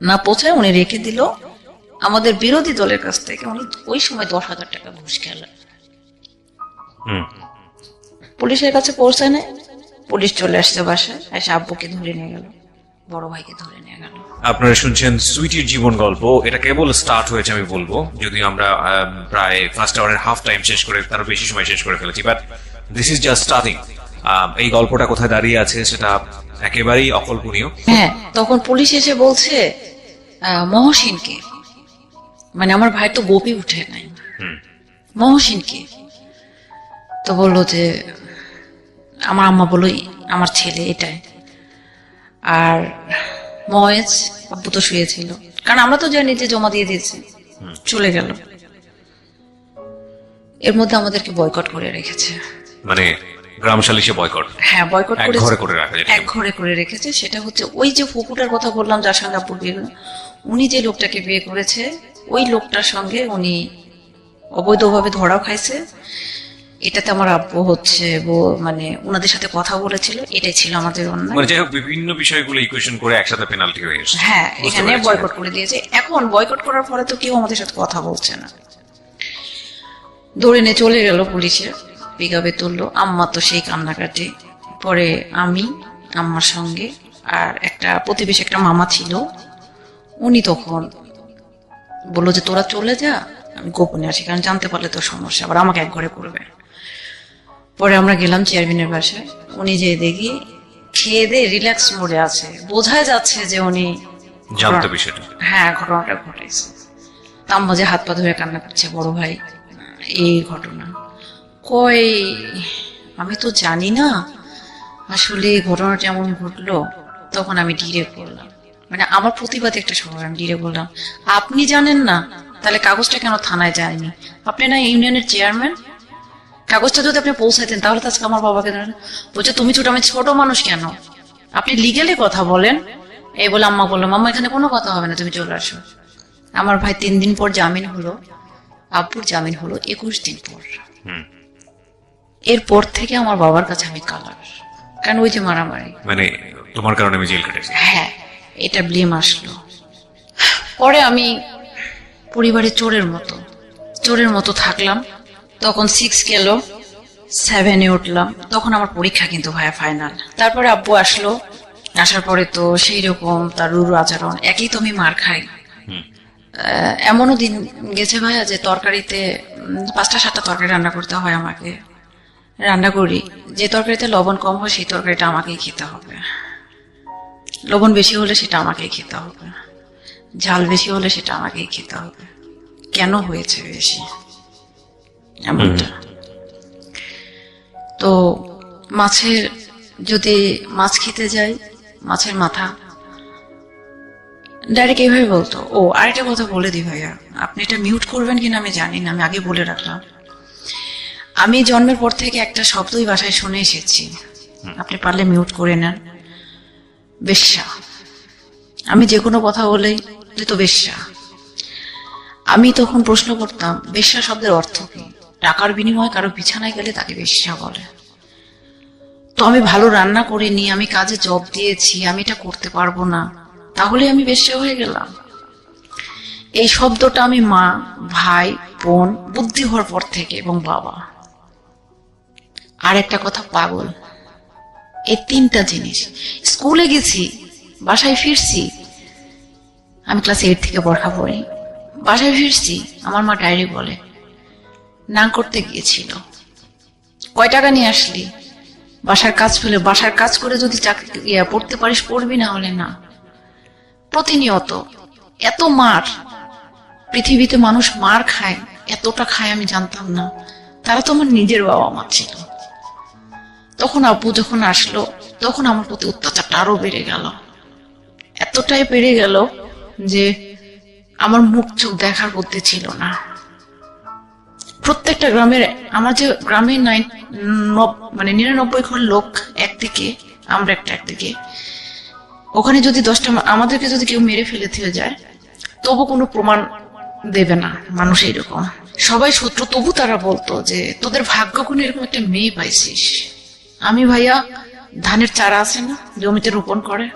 না পৌঁছায় উনি রেখে দিল আমাদের বিরোধী দলের কাছ থেকে। উনি ওই সময় 10,000 টাকা ঘুষ খেলেন। পুলিশের কাছে পৌঁছায় নাই, পুলিশ চলে আসছে বাসায়, এসে আব্বুকে ধরে নিয়ে গেল, বড় ভাইকে ধরে নিয়ে গেল। আপনারা শুনছেন সুইটির জীবন গল্প। এটা কেবল স্টার্ট হয়েছে আমি বলবো, যদিও আমরা প্রায় ফার্স্ট আওয়ারের হাফ টাইম শেষ করে, তারও বেশি সময় শেষ করে ফেলেছি, but this is just starting. এই গল্পটা কোথায় দাঁড়িয়ে আছে সেটা একেবারেই অকল্পনীয়। হ্যাঁ, তখন পুলিশ এসে বলছে মহসিনকে, মানে আমার ভাই তো গোপী উঠে নাই, মহসিনকে। তো বললো যে, আমার আম্মা বললো আমার ছেলে এটাই। আর মহেশ আব্বু তো শুয়েছিল, কারণ আমরা তো জানি যে জমা দিয়ে দিয়েছে, চলে গেল। এর মধ্যে আমাদেরকে বয়কট করে রেখেছে। মানে গ্রাম সালিশে বয়কট, হ্যাঁ বয়কট এক করেছে, ঘরে করে রাখা যেটা। এক ঘরে করে রেখেছে। সেটা হচ্ছে ওই যে ফুপুটার কথা বললাম যার সঙ্গে আপুর বিয়ে হলো, উনি যে লোকটাকে বিয়ে করেছে ওই লোকটার সঙ্গে উনি অবৈধভাবে ধরাও খাইছে। এটাতে আমার আব্বু হচ্ছে মানে ওনাদের সাথে কথা বলেছিল, এটাই ছিল আমাদের অন্যায়। মানে যাই হোক বিভিন্ন বিষয়গুলো ইকুয়েশন করে একসাথে পেনাল্টি হয়ে গেছে। হ্যাঁ বুঝতে এখানে পেরেছি। বয়কট করে দিয়েছে। এখন বয়কট করার পরে তো কেউ আমাদের সাথে কথা বলছে না, ধরে নিয়ে চলে গেল পুলিশে, পিকআপে তুললো। আম্মা তো সেই কান্নাকাটি। পরে আমি আম্মার সঙ্গে আর একটা প্রতিবেশী একটা মামা ছিল, উনি তখন বললো যে তোরা চলে যা, আমি গোপনে আসি, কারণ জানতে পারলে তো সমস্যা, আবার আমাকে এক ঘরে করবে। পরে আমরা গেলাম চেয়ারম্যানের বাসায়। উনি যে দেখি খেয়ে দিয়ে রিল্যাক্স মোডে আছে, বোঝাই যাচ্ছে যে উনি জানতো বিষয়টা। হ্যাঁ ঘটনাটা ঘটেছে। আম্মা যে হাত পা ধরে কান্না করছে, বড় ভাই এই ঘটনা কই, আমি তো জানি না আসলে ঘটনাটা এমন ঘটলো। তখন আমি ডিরে বললাম, মানে আমার প্রতিবাদে একটা সময় আমি ডিরে বললাম, আপনি জানেন না তাহলে কাগজটা কেন থানায় যায়নি? আপনি না ইউনিয়নের চেয়ারম্যান, কাগজটা যদি আপনি পৌঁছাইতেন তাহলে তো আজকে আমার বাবাকে বলছে তুমি ছোট, আমি ছোট মানুষ কেন, আপনি লিগেলি কথা বলেন। এই বলে আম্মা বললো, মাম্মা এখানে কোনো কথা হবে না, তুমি চলে আসো। আমার ভাই 3 দিন পর জামিন হলো, আব্বুর জামিন হলো 21 দিন পর। এরপর থেকে আমার বাবার কাছে আমি কালার, কারণ ওই যে মারামারি, মানে তোমার কারণে আমি জেল কেটেছি। হ্যাঁ এটা ব্লেম আসলো। পরে আমি পরিবারে চোরের মতো থাকলাম। তখন 6 গেল, 7-এ উঠলাম। তখন আমার পরীক্ষা কিন্তু ভাইয়া ফাইনাল। তারপরে আব্বু আসলো, আসার পরে তো সেই রকম তার রুরু আচরণ, একই তো আমি মার খাই। এমনও দিন গেছে ভাইয়া যে তরকারিতে 5টা 7টা তরকারি রান্না করতে হয় আমাকে, রান্না করি, যে তরকারিতে লবণ কম হয় সেই তরকারিটা আমাকেই খেতে হবে, লবণ বেশি হলে সেটা আমাকেই খেতে হবে, ঝাল বেশি হলে সেটা আমাকেই খেতে হবে। কেন হয়েছে বেশি এমনটা? তো মাছের, যদি মাছ খেতে যাই, মাছের মাথা ডাইরেক্ট এইভাবে বলতো। ও আরেকটা কথা বলে দি ভাইয়া, আপনি এটা মিউট করবেন কিনা আমি জানি না, আমি আগে বলে রাখলাম। আমি জন্মের পর থেকে একটা শব্দই বাসায় শুনে এসেছি, আপনি পারলে মিউট করে নেন, বেশ্যা। আমি যে কোনো কথা বলেই তুই তো বেশ্যা। আমি তখন প্রশ্ন করতাম, বেশ্যা শব্দের অর্থ কি? টাকার বিনিময়ে কারো বিছানায় গেলে তাকে বেশ্যা বলে। তো আমি ভালো রান্না করিনি, আমি কাজে জব দিয়েছি, আমি এটা করতে পারবো না, তাহলে আমি বেশ্যা হয়ে গেলাম? এই শব্দটা আমি মা, ভাই, বোন, বুদ্ধি হওয়ার পর থেকে, এবং বাবা। আর একটা কথা, পাগল। এই 3টা জিনিস। স্কুলে গেছি, বাসায় ফিরছি, আমি ক্লাস 8 থেকে পড়া পড়ি, বাসায় ফিরছি, আমার মা ডায়েরি বলে নাং করতে গিয়েছিল, কয় টাকা নিয়ে আসলি? বাসার কাজ ফেলে, বাসার কাজ করে যদি পড়তে পারিস পড়বি, না হলে না। প্রতিনিয়ত এত মার, পৃথিবীতে মানুষ মার খায়, এতটা খায় আমি জানতাম না। তারা তো আমার নিজের বাবা মা ছিল। তখন আব্বু যখন আসলো, তখন আমার প্রতি অত্যাচারটা আরো বেড়ে গেল, এতটাই বেড়ে গেল যে আমার মুখ চোখ দেখার বুদ্ধি ছিল না। প্রত্যেকটা গ্রামের, আমার যে গ্রামে 99 ঘর লোক একদিকে, আমরা একটা একদিকে, ওখানে যদি 10টা আমাদেরকে যদি কেউ মেরে ফেলে থেকে যায়, তবু কোনো প্রমাণ দেবে না মানুষ, এইরকম সবাই শত্রু। তবু তারা বলতো যে তোদের ভাগ্য কোন এরকম একটা মেয়ে পাইছিস। আমি ভাইয়া, ধানের চারা আছে না জমিতে রোপণ করে,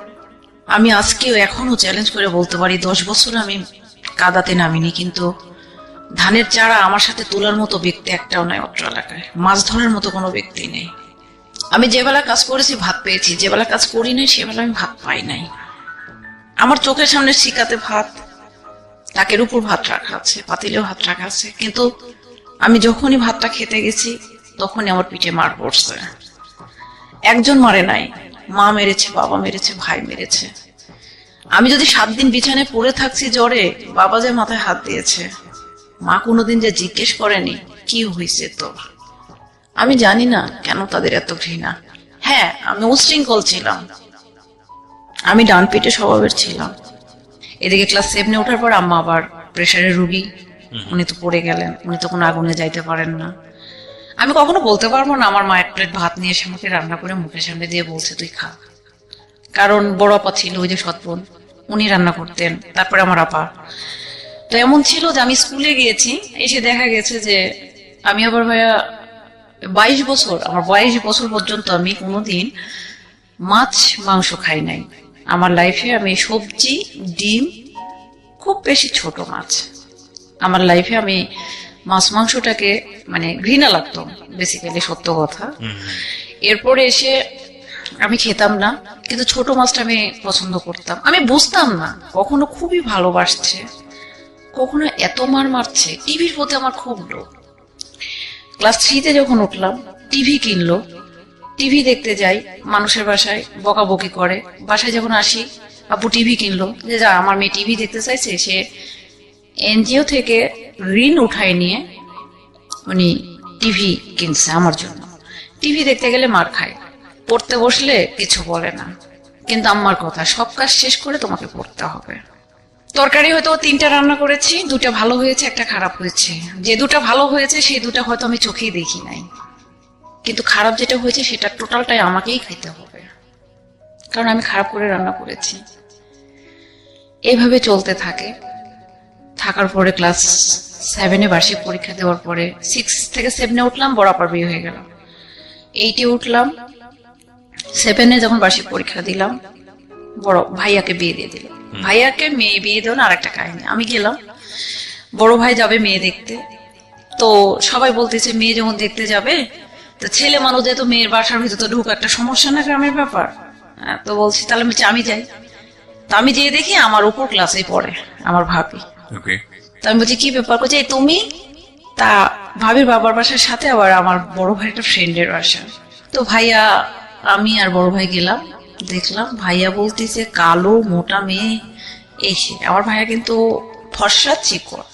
আমি আজকেও এখনো চ্যালেঞ্জ করে বলতে পারি 10 বছর আমি কাদাতে নামিনি, কিন্তু ধানের চারা আমার সাথে তোলার মতো ব্যক্তি একটাও নাই অত্র এলাকায়, মাছ ধরার মতো কোনো ব্যক্তি নেই। আমি যে বেলা কাজ করেছি ভাত পেয়েছি, যে বেলা কাজ করি নাই সে বেলা আমি ভাত পাই নাই। আমার চোখের সামনে শিকাতে ভাত, তাকের উপর ভাত রাখা আছে, পাতিলেও ভাত রাখা আছে, কিন্তু আমি যখনই ভাতটা খেতে গেছি তখনই আমার পিঠে মার পড়ছে। একজন মারে নাই, মা মেরেছে, বাবা মেরেছে, ভাই মেরেছে। আমি যদি 7 দিন বিছানায় পড়ে থাকছি জ্বরে, বাবা যে মাথায় হাত দিয়েছে, মা কোনোদিন যে জিজ্ঞেস করেনি কি হয়েছে তোর। আমি জানি না কেন তাদের এত ঘৃণা। হ্যাঁ আমি উশৃঙ্খল ছিলাম, আমি ডান পেটে স্বভাবের ছিলাম। এদিকে ক্লাস 7-এ ওঠার পর আম্মা আবার প্রেশারের রুগী, উনি তো পড়ে গেলেন, উনি তো কোনো আগুনে যাইতে পারেন না। আমি কখনো বলতে পারবো না আমার মা এক প্লেট ভাত নিয়ে এসে আমাকে রান্না করে মুখের সামনে দিয়ে বলছে তুই খা, কারণ বড় আপা ছিল, ওই যে সৎ বোন, উনি রান্না করতেন, তারপরে আমার আপা। তো এমন ছিল যে আমি স্কুলে গিয়েছি, এসে দেখা গেছে যে আমি আবার ভাইয়া 22 বছর, আমার 22 বছর পর্যন্ত আমি কোনোদিন মাছ মাংস খাই নাই। আমার লাইফে আমি সবজি, ডিম, খুব বেশি ছোট মাছ। আমার লাইফে আমি মাছ মাংসটাকে মানে ঘৃণা লাগতো, বেসিক্যালি সত্য কথা। এরপরে এসে আমি খেতাম না, কিন্তু ছোট মাছটা আমি পছন্দ করতাম। আমি বুঝতাম না কখনো খুবই ভালোবাসছে, কখনো এত মার মারছে। টিভির প্রতি আমার খুব লোভ। ক্লাস 3-তে যখন উঠলাম, টিভি কিনলো, টিভি দেখতে যাই মানুষের বাসায়, বকাবকি করে। বাসায় যখন আসি, আব্বু টিভি কিনলো, যে যা আমার মেয়ে টিভি দেখতে চাইছে, সে এনজিও থেকে ঋণ উঠায় নিয়ে উনি টিভি কিনছে আমার জন্য। টিভি দেখতে গেলে মার খায়, পড়তে বসলে কিছু বলে না, কিন্তু আম্মার কথা সব কাজ শেষ করে তোমাকে পড়তে হবে। তরকারি হয়তো 3টা রান্না করেছি, 2টা ভালো হয়েছে, একটা খারাপ হয়েছে। যে 2টা ভালো হয়েছে সেই 2টা হয়তো আমি চোখেই দেখি নাই, কিন্তু খারাপ যেটা হয়েছে সেটা টোটালটাই আমাকেই খাইতে হবে, কারণ আমি খারাপ করে রান্না করেছি। এইভাবে চলতে থাকে। থাকার পরে ক্লাস 7-এ বার্ষিক পরীক্ষা দেওয়ার পরে 6 থেকে 7-এ উঠলাম, বড় আপার বিয়ে হয়ে গেল। 8-এ উঠলাম, 7-এ যখন বার্ষিক পরীক্ষা দিলাম, বড় ভাইয়াকে বিয়ে দিয়ে দিল। ভাইয়াকে মেয়ে বিয়ে দেওয়া আর একটা কাহিনী। আমি গেলাম, বড় ভাই যাবে মেয়ে দেখতে, তো সবাই বলতেছে মেয়ে যখন দেখতে যাবে তো ছেলে মানুষ যেহেতু মেয়ের বাসার ভিতরে তো ঢুক একটা সমস্যা না, গ্রামের ব্যাপার। তো বলছি তাহলে আমি যাই। তো আমি যেয়ে দেখি আমার উপর ক্লাসে পড়ে আমার ভাবি। তো আমি বলছি কি ব্যাপার, করছে এই তুমি? তা ভাবির বাবার বাসার সাথে আবার আমার বড় ভাই একটা ফ্রেন্ডের বাসা। তো ভাইয়া, আমি আর বড় ভাই গেলাম, দেখলাম ভাইয়া বলতেছে কালো মোটা মেয়ে এসে, আমার ভাইয়া কিন্তু ফর্সা চিকন।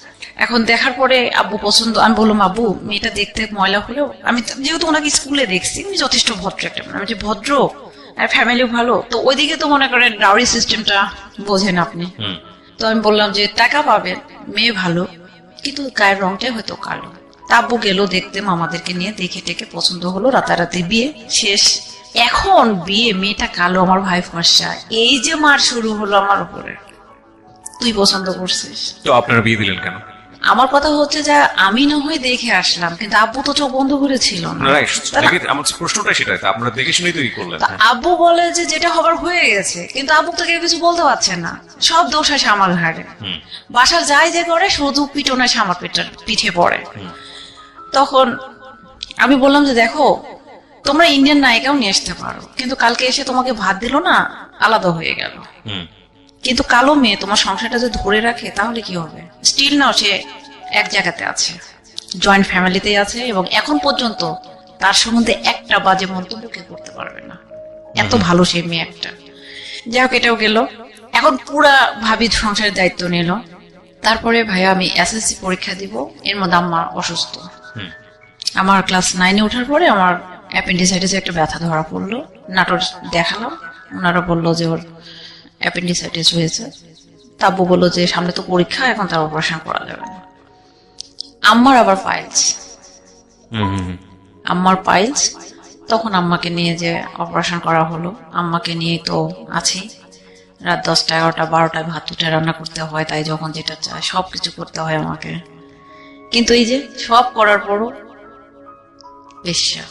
এখন দেখার পরে আব্বু পছন্দ, আমি বললাম আব্বু মেয়েটা দেখতে ময়লা হলেও, আমি যেহেতু ওনাকে স্কুলে দেখছি উনি যথেষ্ট ভদ্র একটা, আমি যে ভদ্র আর ফ্যামিলিও ভালো, তো ওইদিকে তো মনে করেন ডাউরি সিস্টেমটা বোঝেন আপনি। তো আমি বললাম যে টাকা পাবেন, মেয়ে ভালো, কিন্তু গায়ের রংটাই হয়তো কালো। তা আব্বু গেল দেখতে, মামাদেরকে নিয়ে দেখে টেকে পছন্দ হলো, রাতারাতি বিয়ে শেষ। এখন বিয়ে, মেয়েটা কালো, আমার ভাই ফর্সা, এই যে মার শুরু হলো আমার উপরে, তুই পছন্দ করছিস তো আপনারা বিয়ে দিলেন কেন? আমার কথা হচ্ছে যে আমি না হয় দেখে আসলাম, কিন্তু আব্বু তো চোখ বন্ধ করে ছিল না। আমার প্রশ্নটা সেটাই, আপনারা দেখে শুনেই তৈরি করলেন। আব্বু বলে যে যেটা হবার হয়ে গেছে, কিন্তু আব্বু তো কেউ কিছু বলতে পারছে না, সব দোষ আসে আমার ঘাড়ে। বাসার যাই যে করে শুধু পিটন আসে আমার পিঠে পড়ে। তখন আমি বললাম যে দেখো তোমরা ইন্ডিয়ান নায়িকাও নিয়ে আসতে পারো, কিন্তু কালকে এসে তোমাকে ভাত দিল না, আলাদা হয়ে গেল। কিন্তু কালো মেয়ে তোমার সংসারটা যদি ধরে রাখে তাহলে কি হবে? স্টিল নাও সে এক জায়গাতে আছে, জয়েন্ট ফ্যামিলিতেই আছে, এবং এখন পর্যন্ত তার সম্বন্ধে একটা বাজে মন্তব্য কেউ করতে পারবে না, এত ভালো সেই মেয়ে একটা। যাই হোক, এটাও গেল। এখন পুরা ভাবি সংসারের দায়িত্ব নিল। তারপরে ভাইয়া আমি এসএসসি পরীক্ষা দিব, এর মধ্যে আম্মা অসুস্থ। আমার ক্লাস 9-এ ওঠার পরে আমার অ্যাপেন্ডিসাইটিসে একটা ব্যথা ধরা পড়লো। নাটোর দেখালাম, ওনারা বললো যে ওর অ্যাপেন্ডিসাইটিস হয়েছে। তাব্বু বললো যে সামনে তো পরীক্ষা, এখন তার অপারেশন করা যাবে না। আম্মার আবার পাইলস, তখন আম্মাকে নিয়ে যে অপারেশন করা হলো, আম্মাকে নিয়ে তো আছি। রাত 10টা 11টা 12টায় ভাত উঠে রান্না করতে হয়, তাই যখন যেটা চায় সবকিছু করতে হয় আমাকে। কিন্তু এই যে সব করার পরও বেশ্যা।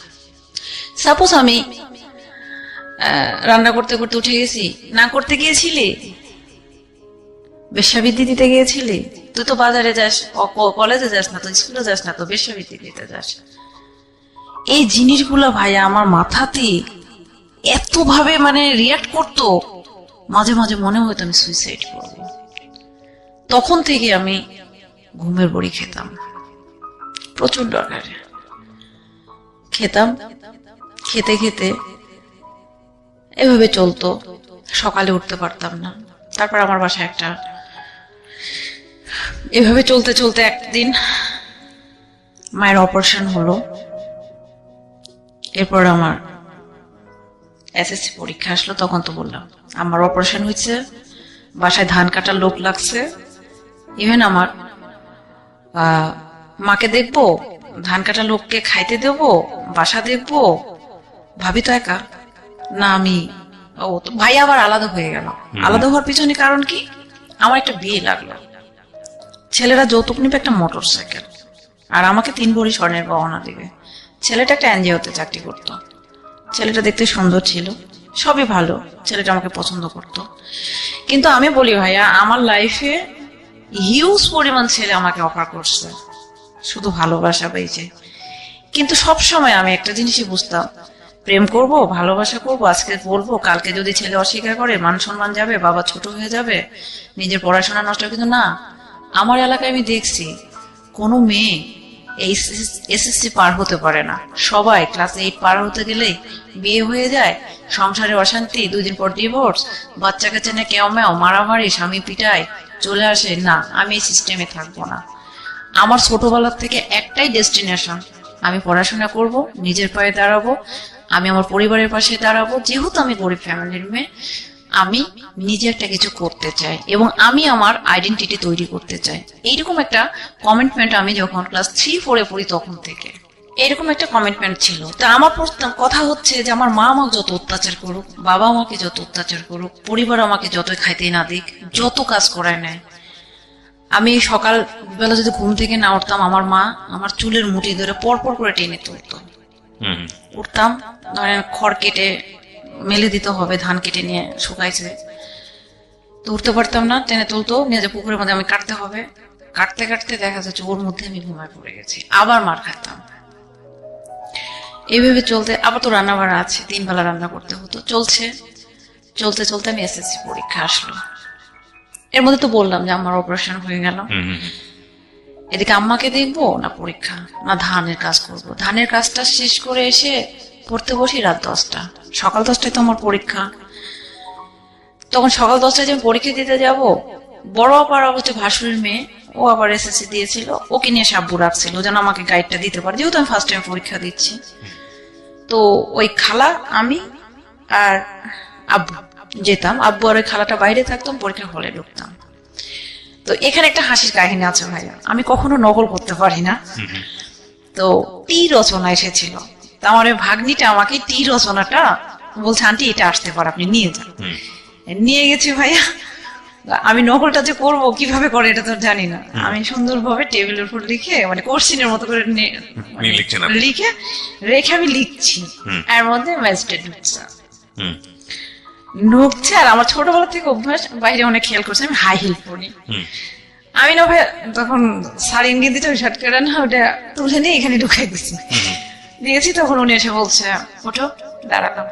সাপোজ আমি রান্না করতে করতে উঠে গেছি, না করতে গিয়েছিলি, বেশ্যাবৃত্তি দিতে গিয়েছিলি, তুই তো বাজারে যাস, কলেজে যাস না, তো স্কুলে যাস না, তো বেশ্যাবৃত্তি দিতে যাস। এই জিনিসগুলো ভাইয়া আমার মাথাতে এত ভাবে মানে রিয়াক্ট করতো, মাঝে মাঝে মনে হতো আমি সুইসাইড করব। তখন থেকে আমি ঘুমের বড়ি খেতাম, প্রচন্ড আকারে খেতাম। খেতে খেতে এভাবে চলতো, সকালে উঠতে পারতাম না। তারপর আমার বাসায় একটা, এভাবে চলতে চলতে একদিন মায়ের অপারেশন হলো। এরপর আমার এসএসসি পরীক্ষা আসলো, তখন তো বললাম আমার অপারেশন হয়েছে, বাসায় ধান কাটার লোক লাগছে। ইভেন আমার মাকে দেখবো, ধান কাটা লোককে খাইতে দেবো, বাসা দেখবো, ভাবি তো একা না আমি। ও তো ভাই আবার আলাদা হয়ে গেল। আলাদা হওয়ার পিছনে কারণ কি, আমার একটা বিয়ে লাগলো, ছেলেরা যৌতুক নিবে একটা মোটর সাইকেল, আর আমাকে 3 ভরি স্বর্ণের গহনা দিবে। ছেলেটা একটা এনজিওতে চাকরি করতো, ছেলেটা দেখতে সুন্দর ছিল, সবই ভালো, ছেলেটা আমাকে পছন্দ করতো। কিন্তু আমি বলি ভাইয়া, আমার লাইফে হিউজ পরিমাণ ছেলে আমাকে অফার করছে, শুধু ভালোবাসা পেয়েছে। কিন্তু সব সময় আমি একটা জিনিসই বুঝতাম, প্রেম করব, ভালোবাসা করব, আজকে বলবো, কালকে যদি ছেলে অস্বীকার করে মান সম্মান যাবে, বাবা ছোট হয়ে যাবে, নিজের পড়াশোনা নষ্ট। কিন্তু না, আমার এলাকায় আমি দেখছি কোনো মেয়ে এই এসএসসি পার হতে পারে না, সবাই ক্লাস 8 পার হতে গেলেই বিয়ে হয়ে যায়, সংসারে অশান্তি, 2 দিন পর ডিভোর্স, বাচ্চা কাচ্চা নিয়ে কেউ মেও, মারামারি, স্বামী পিটায়, চলে আসে। না, আমি এই সিস্টেমে থাকবো না। আমার ছোটবেলার থেকে একটাই ডেস্টিনেশন, আমি পড়াশোনা করব, নিজের পায়ে দাঁড়াবো, আমি আমার পরিবারের পাশে দাঁড়াবো। যেহেতু আমি গরিব ফ্যামিলির মেয়ে, আমি নিজে একটা কিছু করতে চাই এবং আমি আমার আইডেন্টিটি তৈরি করতে চাই। এইরকম একটা কমিটমেন্ট আমি যখন ক্লাস 3-4 পড়ি তখন থেকে এরকম একটা কমিটমেন্ট ছিল। তা আমার কথা হচ্ছে যে আমার মা আমাকে যত অত্যাচার করুক, বাবা আমাকে যত অত্যাচার করুক, পরিবার আমাকে যতই খাইতে না দিক, যত কাজ করায় নেয়, আমি সকাল বেলা যদি ঘুম থেকে না উঠতাম, আমার মা আমার চুলের মুঠি ধরে পরপর করে টেনে তুলতো। উঠতাম, ধরেন খড় কেটে মেলে দিতে হবে, ধান কেটে নিয়ে শুকাইছে, তো উঠতে পারতাম না, টেনে তুলতো, নিয়ে যে পুকুরের মধ্যে আমি কাটতে হবে, কাটতে কাটতে দেখা যাচ্ছে ওর মধ্যে আমি ঘুমায় পড়ে গেছি, আবার মার খাতাম। এইভাবে চলতে, আবার তো রান্না বাড়া আছে, 3 বেলা রান্না করতে হতো, চলছে চলতে চলতে আমি এসএসসি পরীক্ষা আসলো। এর মধ্যে তো বললাম যে আমার অপারেশন হয়ে গেল। এদিকে আম্মাকে দেখবো না পরীক্ষা, না ধানের কাজ করব। ধানের কাজটা শেষ করে এসে পড়তে বসি রাত 10টা, সকাল 10টায় তো আমার পরীক্ষা। তখন সকাল 10টায় যখন পরীক্ষা দিতে যাব, বড় আবার হচ্ছে ভাসুরের মেয়ে, ও আবার এসএসসি দিয়েছিল, ওকে নিয়ে সাব্বু রাখছিল যেন আমাকে গাইডটা দিতে পারে, যেহেতু আমি ফার্স্ট টাইম পরীক্ষা দিচ্ছি। তো ওই খালা, আমি আর আব্বু যেতাম, আব্বু আর ওই খালাটা বাইরে থাকতাম, পরীক্ষার হলে ঢুকতাম। তো এখানে একটা হাসির কাহিনী আছে ভাইয়া, আমি কখনো নকল করতে পারি না। তো টি রচনা এসেছিল, তা আমার ওই ভাগ্নিটা আমাকে টি রচনাটা বলছে, আন্টি এটা আসতে পারে, আপনি নিয়ে যান। নিয়ে গেছি ভাইয়া, আমি নকলটা যে করবো কিভাবে করে এটা তো জানি না, আমি সুন্দরভাবে টেবিলের উপর লিখে, মানে কোশ্চিনের মতো করে লিখে রেখে আমি লিখছি, এর মধ্যে ম্যাজিস্ট্রেট ঢুকছে। আর আমার ছোটবেলা থেকে অভ্যাস, বাইরে অনেক খেয়াল করছে, আমি হাই হিল পরি। আমি না ভাই তখন স্যার ইঙ্গিত দিতে, ওই শার্ট কেটে না ওটা তুলে নিয়ে এখানে ঢুকাই দিয়েছি। তখন উনি এসে বলছে, ওঠো, দাঁড়ালাম,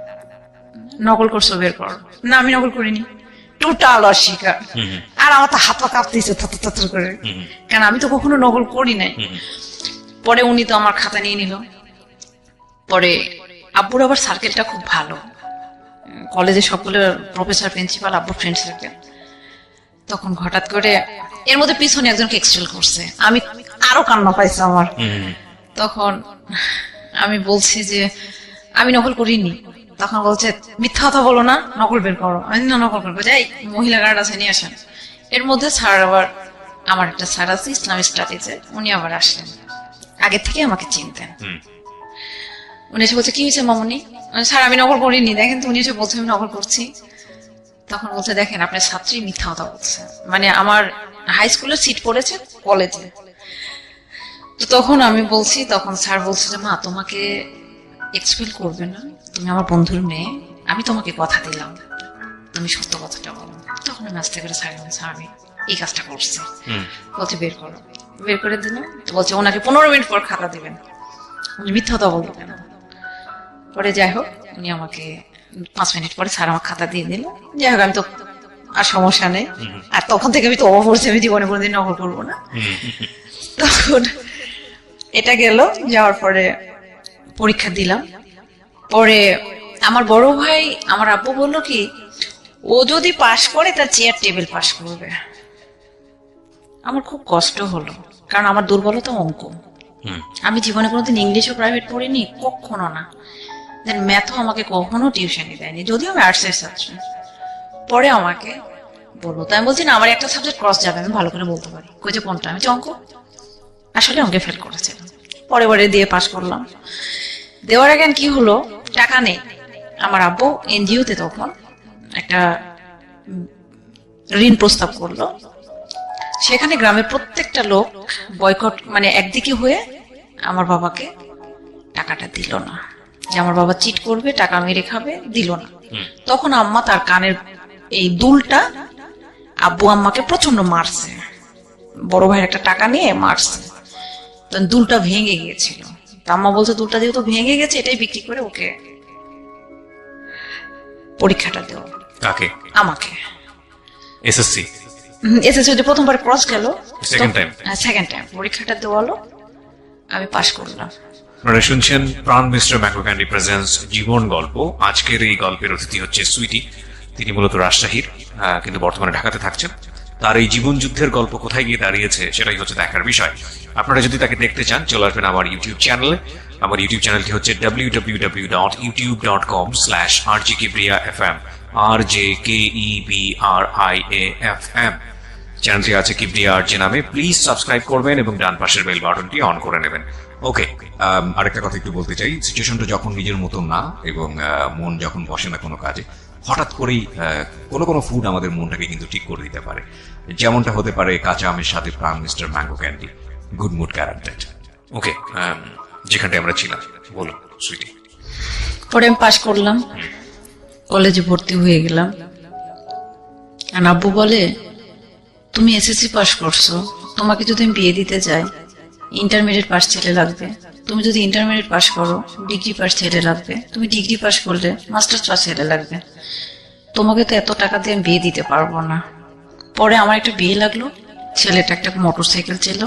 নকল করছো, বের করো। না, আমি নকল করিনি, টোটাল অস্বীকার। আর আমার তো হাত পা কাঁপতেছে থর করে, কারণ আমি তো কখনো নকল করি নাই। পরে উনি তো আমার খাতা নিয়ে নিল। পরে আব্বুর আবার সার্কেলটা খুব ভালো, কলেজে সবগুলো প্রফেসর, প্রিন্সিপাল, আব্বুর ফ্রেন্ড সার্কেল। তখন হঠাৎ করে এর মধ্যে পিছনে একজনকে এক্সটেল করছে, আমি আরো কান্না পাইছে আমার। তখন আমি বলছি যে আমি নকল করিনি। তখন বলছে, মিথ্যা কথা বলো না, নকল বের করো। আমি না, নকল করবো, যাই মহিলা গার্ড আছে, নিয়ে আসেন। এর মধ্যে স্যার আবার, আমার একটা স্যার আছে ইসলামিক স্টাডিজে, উনি আবার আসলেন, আগে থেকে আমাকে চিনতেন। উনি এসে বলছে, কি হয়েছে মামুনি? স্যার আমি নকল করিনি, দেখেন তো। উনি এসে বলছে আমি নকল করছি। তখন বলছে, দেখেন আপনার ছাত্রী মিথ্যা কথা বলছে, মানে আমার হাই স্কুলের সিট পড়েছে কলেজে। তো তখন আমি বলছি, তখন স্যার বলছে যে মা তোমাকে এক্সপেল করবে না, তুমি আমার বন্ধুর মেয়ে, আমি তোমাকে কথা দিলাম, তুমি সত্য কথাটা বলো। তখন আমি আস্তে করে স্যার বলছি, আমি এই কাজটা করছি। বলছে বের করো, বের করে দিল। তো বলছে ওনাকে 15 মিনিট পর খাতা দিবেন, উনি মিথ্যা কথা বললো কেন। পরে যাই হোক, উনি আমাকে 5 মিনিট পরে স্যার আমার খাতা দিয়ে দিল। যাই হোক, আমি তো আর সমস্যা নেই। আর তখন থেকে আমি তো অবশ্যই, আমি জীবনে কোনোদিন নকল করবো না। তখন এটা গেল, যাওয়ার পরে পরীক্ষা দিলাম। পরে আমার বড় ভাই, আমার আব্বু বললো কি, ও যদি পাশ করে তার চেয়ার টেবিল পাশ করবে। আমার খুব কষ্ট হলো, কারণ আমার দুর্বলতা অঙ্ক। আমি জীবনে কোনোদিন ইংলিশও প্রাইভেট পড়িনি, কখনো না। দেন ম্যাথও আমাকে কখনো টিউশনই দেয়নি, যদিও আমি আর্টসের ছাত্র। পরে আমাকে বললো, তাই আমি বলছি না, আমার একটা সাবজেক্ট ক্রস যাবে, আমি ভালো করে বলতে পারি। কইছে কোনটা? আমি অঙ্ক। আসলে অঙ্কে ফেল করেছিলাম, পরে দিয়ে পাশ করলাম। দেওয়ার আগে কি হলো, টাকা নেই। আমার আব্বু এনজিওতে তখন একটা ঋণ প্রস্তাব করলো। সেখানে গ্রামের প্রত্যেকটা লোক বয়কট, মানে একদিকে হয়ে আমার বাবাকে টাকাটা দিল না, যে আমার বাবা চিট করবে, টাকা মেরে খাবে, দিল না। তখন আম্মা তার কানের এই দুলটা, আব্বু আম্মাকে প্রচন্ড মারছে, বড় ভাইয়ের একটা টাকা নিয়ে মারছে। তখন দুলটা ভেঙে গিয়েছিল। আম্মা বলছে দুলটা যেহেতু ভেঙে গেছে, এটাই বিক্রি করে ওকে পরীক্ষাটা দেওয়া। কাকে? আমাকে। এসএসসি এসএসসি প্রথমবার ক্রস গেল, সেকেন্ড টাইম পরীক্ষাটা দেওয়ালো, আমি পাশ করলাম। আপনারা শুনছেন প্রাণ মিস্টার ম্যাঙ্গো ক্যান্ডি প্রেজেন্টস জীবন গল্প। আজকের এই গল্পের অতিথি হচ্ছে সুইটি। তিনি মূলত রাজশাহীর, কিন্তু বর্তমানে ঢাকাতে থাকছেন। তার এই জীবন যুদ্ধের গল্প কোথায় গিয়ে দাঁড়িয়েছে সেটাই হচ্ছে দেখার বিষয়। আপনারা যদি তাকে দেখতে চান, চলে আসবেন আমার ইউটিউব চ্যানেলে। আমার ইউটিউব চ্যানেলটি হচ্ছে www.youtube.com/rjkibriafm, RJKEBRIAFM। চ্যানেলটি আছে কিবরিয়া আরজে নামে। প্লিজ সাবস্ক্রাইব করবেন এবং ডান পাশের বেল বাটনটি অন করে নেবেন। ওকে, আরেকটা কথা একটু বলতে চাই। সিচুয়েশনটা যখন নিজের মতন না এবং মন যখন বসে না কোনো কাজে, হঠাৎ করেই কোনো ফুড আমাদের মনটাকে কিন্তু ঠিক করে দিতে পারে। যেমনটা হতে পারে কাঁচা আমের সাথে Pran mister mango candy, good mood guaranteed. Okay, যেখানটায় আমরা ছিলাম, বলো সুইটি। পরে আমি পাশ করলাম, কলেজে ভর্তি হয়ে গেলাম। আর আব্বু বলে, তুমি এসএসসি পাস করছো, তোমাকে যদি আমি বিয়ে দিতে যাই, ইন্টারমিডিয়েট পাস ছেলে লাগবে। তুমি যদি ইন্টারমিডিয়েট পাস করো, ডিগ্রি পাস ছেলে লাগবে। তুমি ডিগ্রি পাস করলে মাস্টার্স পাস ছেলে লাগবে। তোমাকে তো এত টাকা দিয়ে আমি বিয়ে দিতে পারবো না। পরে আমার একটা বিয়ে লাগলো, ছেলেটা একটা মোটরসাইকেল ছিল,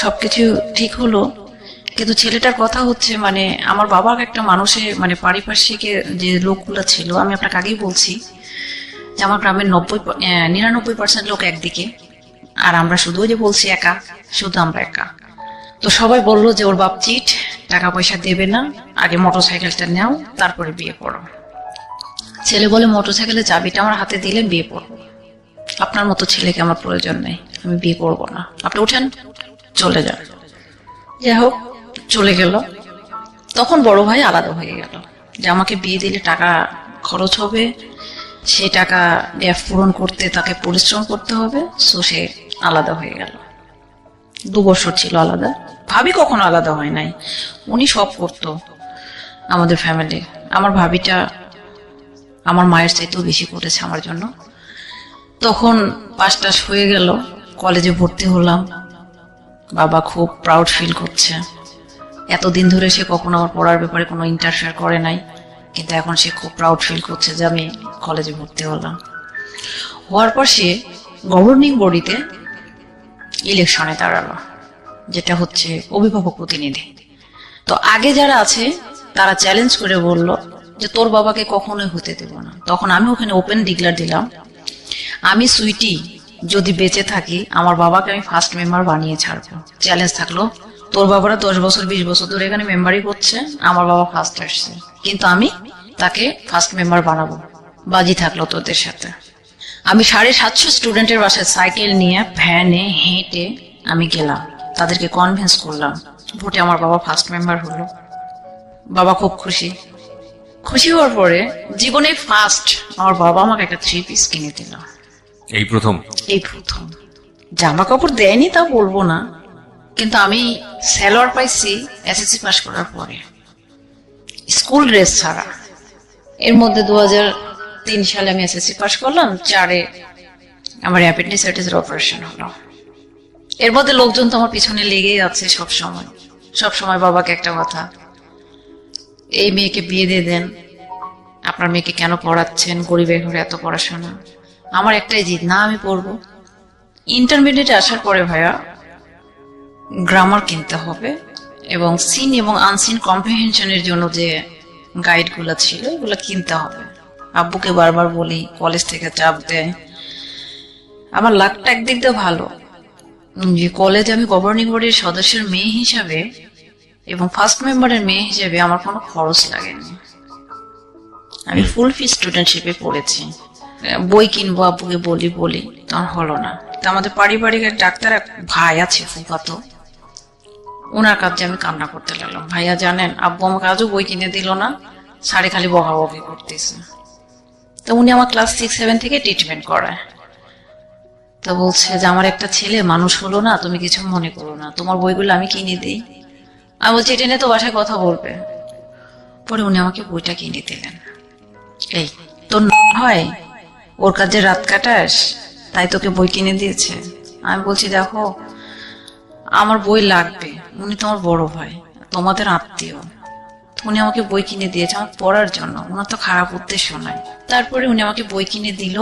সবকিছু ঠিক হলো। কিন্তু ছেলেটার কথা হচ্ছে, মানে আমার বাবার একটা মানুষের, মানে পারিপার্শ্বিক যে লোকগুলো ছিল, আমি আপনাকে আগেই বলছি যে আমার গ্রামের 99% লোক একদিকে, আর আমরা শুধু যে বলছি একা, শুধু আমরা একা। তো সবাই বললো যে ওর বাপ চিট, টাকা পয়সা দেবে না, আগে মোটরসাইকেলটা নাও, তারপরে বিয়ে করো। ছেলে বলে, মোটরসাইকেলের চাবিটা আমার হাতে দিলে বিয়ে করবো। আপনার মতো ছেলেকে আমার প্রয়োজন নেই, আমি বিয়ে করবো না, আপনি উঠেন, চলে যান। যাই হোক, চলে গেল। তখন বড় ভাই আলাদা হয়ে গেল, যে আমাকে বিয়ে দিলে টাকা খরচ হবে, সেই টাকা গ্যাপ পূরণ করতে তাকে পরিশ্রম করতে হবে। সো সে আলাদা হয়ে গেল। 2 বছর ছিল আলাদা। ভাবি কখনো আলাদা হয় নাই, উনি সব করতো আমাদের ফ্যামিলি। আমার ভাবিটা আমার মায়ের চাইতেও বেশি করেছে আমার জন্য। তখন পাস টাস হয়ে গেল, কলেজে ভর্তি হলাম। বাবা খুব প্রাউড ফিল করছে। এতদিন ধরে সে কখনো আমার পড়ার ব্যাপারে কোনো ইন্টারফেয়ার করে নাই, কিন্তু এখন সে খুব প্রাউড ফিল করছে যে আমি কলেজে ভর্তি হলাম। হওয়ার পর সে গভর্নিং বডিতে ইলেকশনে দাঁড়ালো, যেটা হচ্ছে অভিভাবক প্রতিনিধি। তো আগে যারা আছে তারা চ্যালেঞ্জ করে বলল যে তোর বাবাকে কখনোই হতে দেব না। তখন আমি ওখানে ওপেন ডিক্লার দিলাম, আমি সুইটি যদি বেঁচে থাকি, আমার বাবাকে আমি ফার্স্ট মেম্বার বানিয়ে ছাড়বো। চ্যালেঞ্জ থাকলো, তোর বাবারা 10 বছর 20 বছর ধরে এখানে মেম্বারই করছে, আমার বাবা ফার্স্ট আসছে, কিন্তু আমি তাকে ফার্স্ট মেম্বার বানাবো। বাজি থাকলো তোদের সাথে। আমি 750 স্টুডেন্টের বাসায় সাইকেল নিয়ে, ভ্যানে, হেঁটে আমি গেলাম, তাদেরকে কনভিন্স করলাম। ভোটে আমার বাবা ফার্স্ট মেম্বার হলো। বাবা খুব খুশি। খুশি হওয়ার পরে জীবনে ফার্স্ট আমার বাবা আমাকে একটা 3 পিস কিনে দিল। এই প্রথম জামা কাপড় দেয়নি তা বলবো না, কিন্তু আমি স্যালোয়ার পাইছি এসএসসি পাস করার পরে, স্কুল ড্রেস ছাড়া। এর মধ্যে 2003 সালে আমি এসএসসি পাস করলাম। 4-এ আমার অ্যাপেন্ডিসাইটিসের অপারেশন হলো। এর মধ্যে লোকজন তো আমার পিছনে লেগেই আছে সব সময় বাবাকে একটা কথা, এই মেয়েকে বিয়ে দিয়ে দেন, আপনার মেয়েকে কেন পড়াচ্ছেন, গরিবের ঘরে এত পড়াশোনা। আমার একটাই জিদ, না আমি পড়বো। ইন্টারমিডিয়েটে আসার পরে ভাইয়া গ্রামার কিনতে হবে, এবং সিন এবং আনসিন কম্প্রিহেনশনের জন্য যে গাইডগুলো ছিল এগুলো কিনতে হবে। আব্বুকে বারবার বলি, কলেজ থেকে চাপ দেয়। আমার লাকটা একদিক দিয়ে ভালো যে কলেজ আমি গভর্নিং বডির সদস্যের মেয়ে হিসাবে এবং ফার্স্ট মেম্বারের মেয়ে হিসেবে আমার কোনো খরচ লাগেনি। আমি ফুল ফি স্টুডেন্টশিপে পড়েছি। বই কিনবো আব্বুকে বলি, তখন হলো না। তো আমাদের পারিবারিক এক ডাক্তার ভাই আছে ফুফাতো, ওনার কাছে আমি কান্না করতে লাগলাম, ভাইয়া জানেন আব্বু আমাকে আজও বই কিনে দিল না, সাড়ে খালি বকাবকি করতেছে। তো উনি আমার ক্লাস 6-7 থেকে ট্রিটমেন্ট করায়। তো বলছে যে আমার একটা ছেলে মানুষ হলো না, তুমি কিছু মনে করো না, তোমার বইগুলো আমি কিনে দিই। আমি বলছি এটা নিয়ে তো বাসায় কথা বলবে। পরে উনি আমাকে বইটা কিনে দিলেন। এই তোর হয় ওর কাজে রাত কাটাস, তাই তোকে বই কিনে দিয়েছে। আমি বলছি দেখো আমার বই লাগবে, উনি তোমার বড় ভাই, তোমাদের আত্মীয়, উনি আমাকে বই কিনে দিয়েছে আমার পড়ার জন্য, ওনার তো খারাপ উদ্দেশ্য নাই। তারপরে উনি আমাকে বই কিনে দিল,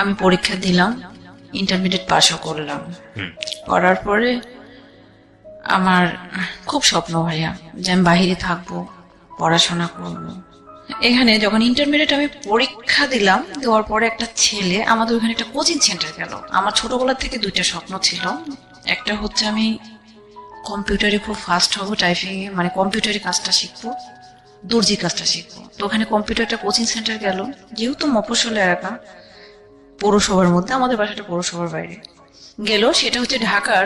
আমি পরীক্ষা দিলাম, ইন্টারমিডিয়েট পাশও করলাম। করার পরে আমার খুব স্বপ্ন ভাইয়া যে আমি বাহিরে থাকবো, পড়াশোনা করবো। এখানে যখন ইন্টারমিডিয়েট আমি পরীক্ষা দিলাম, দেওয়ার পরে একটা ছেলে আমাদের ওখানে একটা কোচিং সেন্টার গেল। আমার ছোটবেলা থেকে দুইটা স্বপ্ন ছিল, একটা হচ্ছে আমি কম্পিউটারে খুব ফাস্ট হবো, টাইপিং এ মানে কম্পিউটারে কাজটা শিখবো, দর্জি কাজটা শিখবো। তো ওখানে কম্পিউটারটা কোচিং সেন্টার গেল, যেহেতু মফস্বল এলাকা, পৌরসভার মধ্যে, আমাদের বাসাটা পৌরসভার বাইরে গেল, সেটা হচ্ছে ঢাকার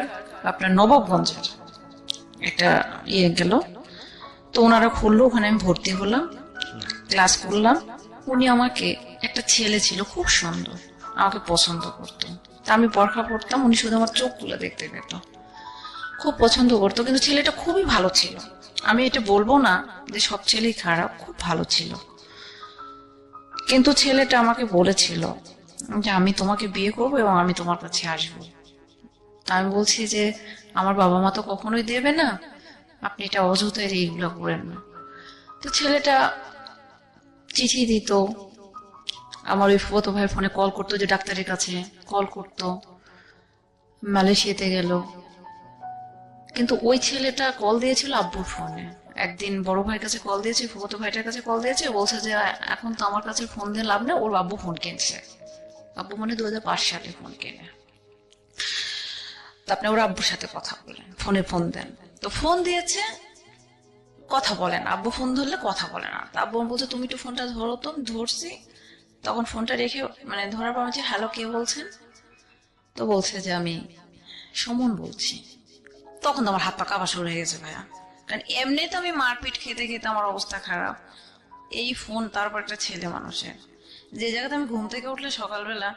আপনার নবাবগঞ্জের একটা গেল। তো ওনারা খুললো, ওখানে আমি ভর্তি হলাম, ক্লাস করলাম। উনি আমাকে, একটা ছেলে ছিল খুব সুন্দর, আমাকে পছন্দ করতো। তা আমি পরীক্ষা পড়তাম, উনি শুধু আমার চোখগুলো দেখতে পেত, খুব পছন্দ করতো। কিন্তু ছেলেটা খুবই ভালো ছিল, আমি এটা বলবো না যে সব ছেলেই খারাপ, খুব ভালো ছিল। কিন্তু ছেলেটা আমাকে বলেছিল যে আমি তোমাকে বিয়ে করবো এবং আমি তোমার কাছে আসবো। তা আমি বলছি যে আমার বাবা মা তো কখনোই দেবে না, আপনি এটা অযথাই এইগুলো করেন না। তো ছেলেটা চিঠি দিত, আমার ওই ফুফাতো ভাই ফোনে কল করতো, যে ডাক্তারের কাছে কল করতো, মালয়েশিয়াতে গেল। কিন্তু ওই ছেলেটা কল দিয়েছিল আব্বুর ফোনে। একদিন বড় ভাইয়ের কাছে কল দিয়েছে, ফুফাতো ভাইটার কাছে কল দিয়েছে, বলছে যে এখন তো আমার কাছে ফোন দিয়ে লাভ নেই, ওর আব্বু ফোন কিনছে। আব্বু মানে 2005 সালে ফোন কেনে। তো আপনি ওর আব্বুর সাথে কথা বলেন, ফোনে ফোন দেন। তো ফোন দিয়েছে, কথা বলেন, আব্বু ফোন ধরলে কথা বলে না। তা আব্বু বলছে তুমি একটু ফোনটা ধরো। তো আমি ধরছি, তখন ফোনটা রেখে মানে ধরার পর বলছে হ্যালো কে বলছেন। তো বলছে যে আমি সুমন বলছি। তখন তো আমার হাত পা কাঁপা শুরু হয়ে গেছে ভাইয়া, কারণ এমনি তো আমি মারপিট খেতে খেতে আমার অবস্থা খারাপ, এই ফোন, তারপর একটা ছেলে মানুষের। যে জায়গাতে আমি ঘুম থেকে উঠলে সকালবেলা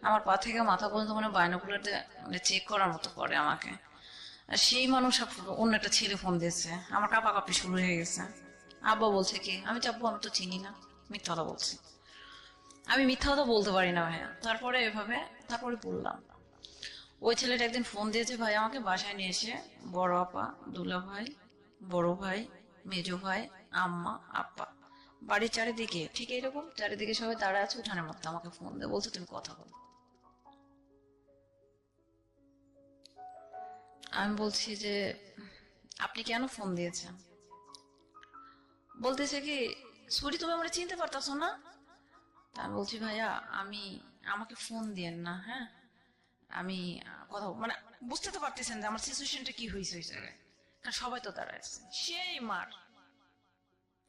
আমার পা থেকে মাথা পর্যন্ত মানে বাইনোকুলার দিয়ে মানে চেক করার মতো করে আমাকে, আর সেই মানুষ অন্য একটা ছেলে ফোন দিয়েছে, আমার কাঁপাকাঁপি শুরু হয়ে গেছে। আব্বা বলছে কি, আমি চাপবো, আমি তো চিনি না, মিথ্যা কথা বলছি। আমি মিথ্যা কথা বলতে পারি না ভাইয়া। তারপরে এভাবে, তারপরে বললাম ওই ছেলেটা একদিন ফোন দিয়েছে ভাই আমাকে, বাসায় নিয়ে এসে বড় আপা, দুলা ভাই, বড় ভাই, মেজো ভাই, আম্মা, আব্বা, বাড়ির চারিদিকে ঠিক এইরকম চারিদিকে সবাই দাঁড়া আছে উঠানের মধ্যে, আমাকে ফোন দিয়ে বলছে তুমি কথা বলো। আমি বলছি যে আপনি কেন ফোন দিয়েছেন। বলতেছে কি সুরি তুমি আমরা চিনতে পারতাছো না। তা আমি বলছি ভাইয়া আমি, আমাকে ফোন দিয়েন না, হ্যাঁ আমি কথা মানে বুঝতে তো পারতেছেন যে আমার সিচুয়েশনটা কি হয়েছে ওই জায়গায়, কারণ সবাই তো দাঁড়ায় আছে। সেই মার,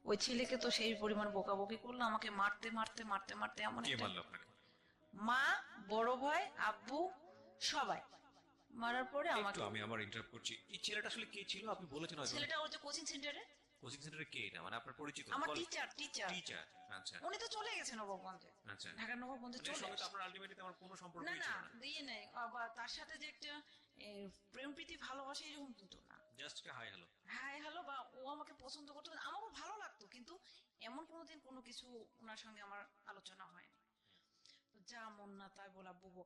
ওই ছেলেকে তো সেই পরিমাণ বকাবকি করলো, আমাকে মারতে মারতে মারতে মারতে এমন কে একটা, মারলো আপনাকে? মা, বড় ভাই, আব্বু, সবাই মারার পরে একটু আমাকে, আমি আমার ইন্টারাপ্ট করছি, এই ছেলেটা আসলে কে ছিল আপনি বলেছেন হয়তো? ছেলেটা ওর যে কোচিং সেন্টারে, কোচিং সেন্টারে কে এটা, মানে আপনার পরিচিত? আমার টিচার টিচার, টিচার? আচ্ছা উনি তো চলে গেছেন নবাবগঞ্জে, আচ্ছা। ঢাকার নবাবগঞ্জে মানে এর চলে সঙ্গে তো আসছে। আপনার আলটিমেটলি আমার কোনো না সম্পর্কই না ছিল না। দিয়ে নেই, আবার তার সাথে যে একটা প্রেম প্রীতি ভালোবাসা এরকম কিন্তু না। Just hi hello. হ্যাঁ হ্যালো, বা ও আমাকে পছন্দ করতো, আমারও ভালো লাগতো, কিন্তু এমন কোনোদিন কোনো কিছু ওনার সঙ্গে আমার আলোচনা হয়নি। তো যা মন না তাই বলা বুবো।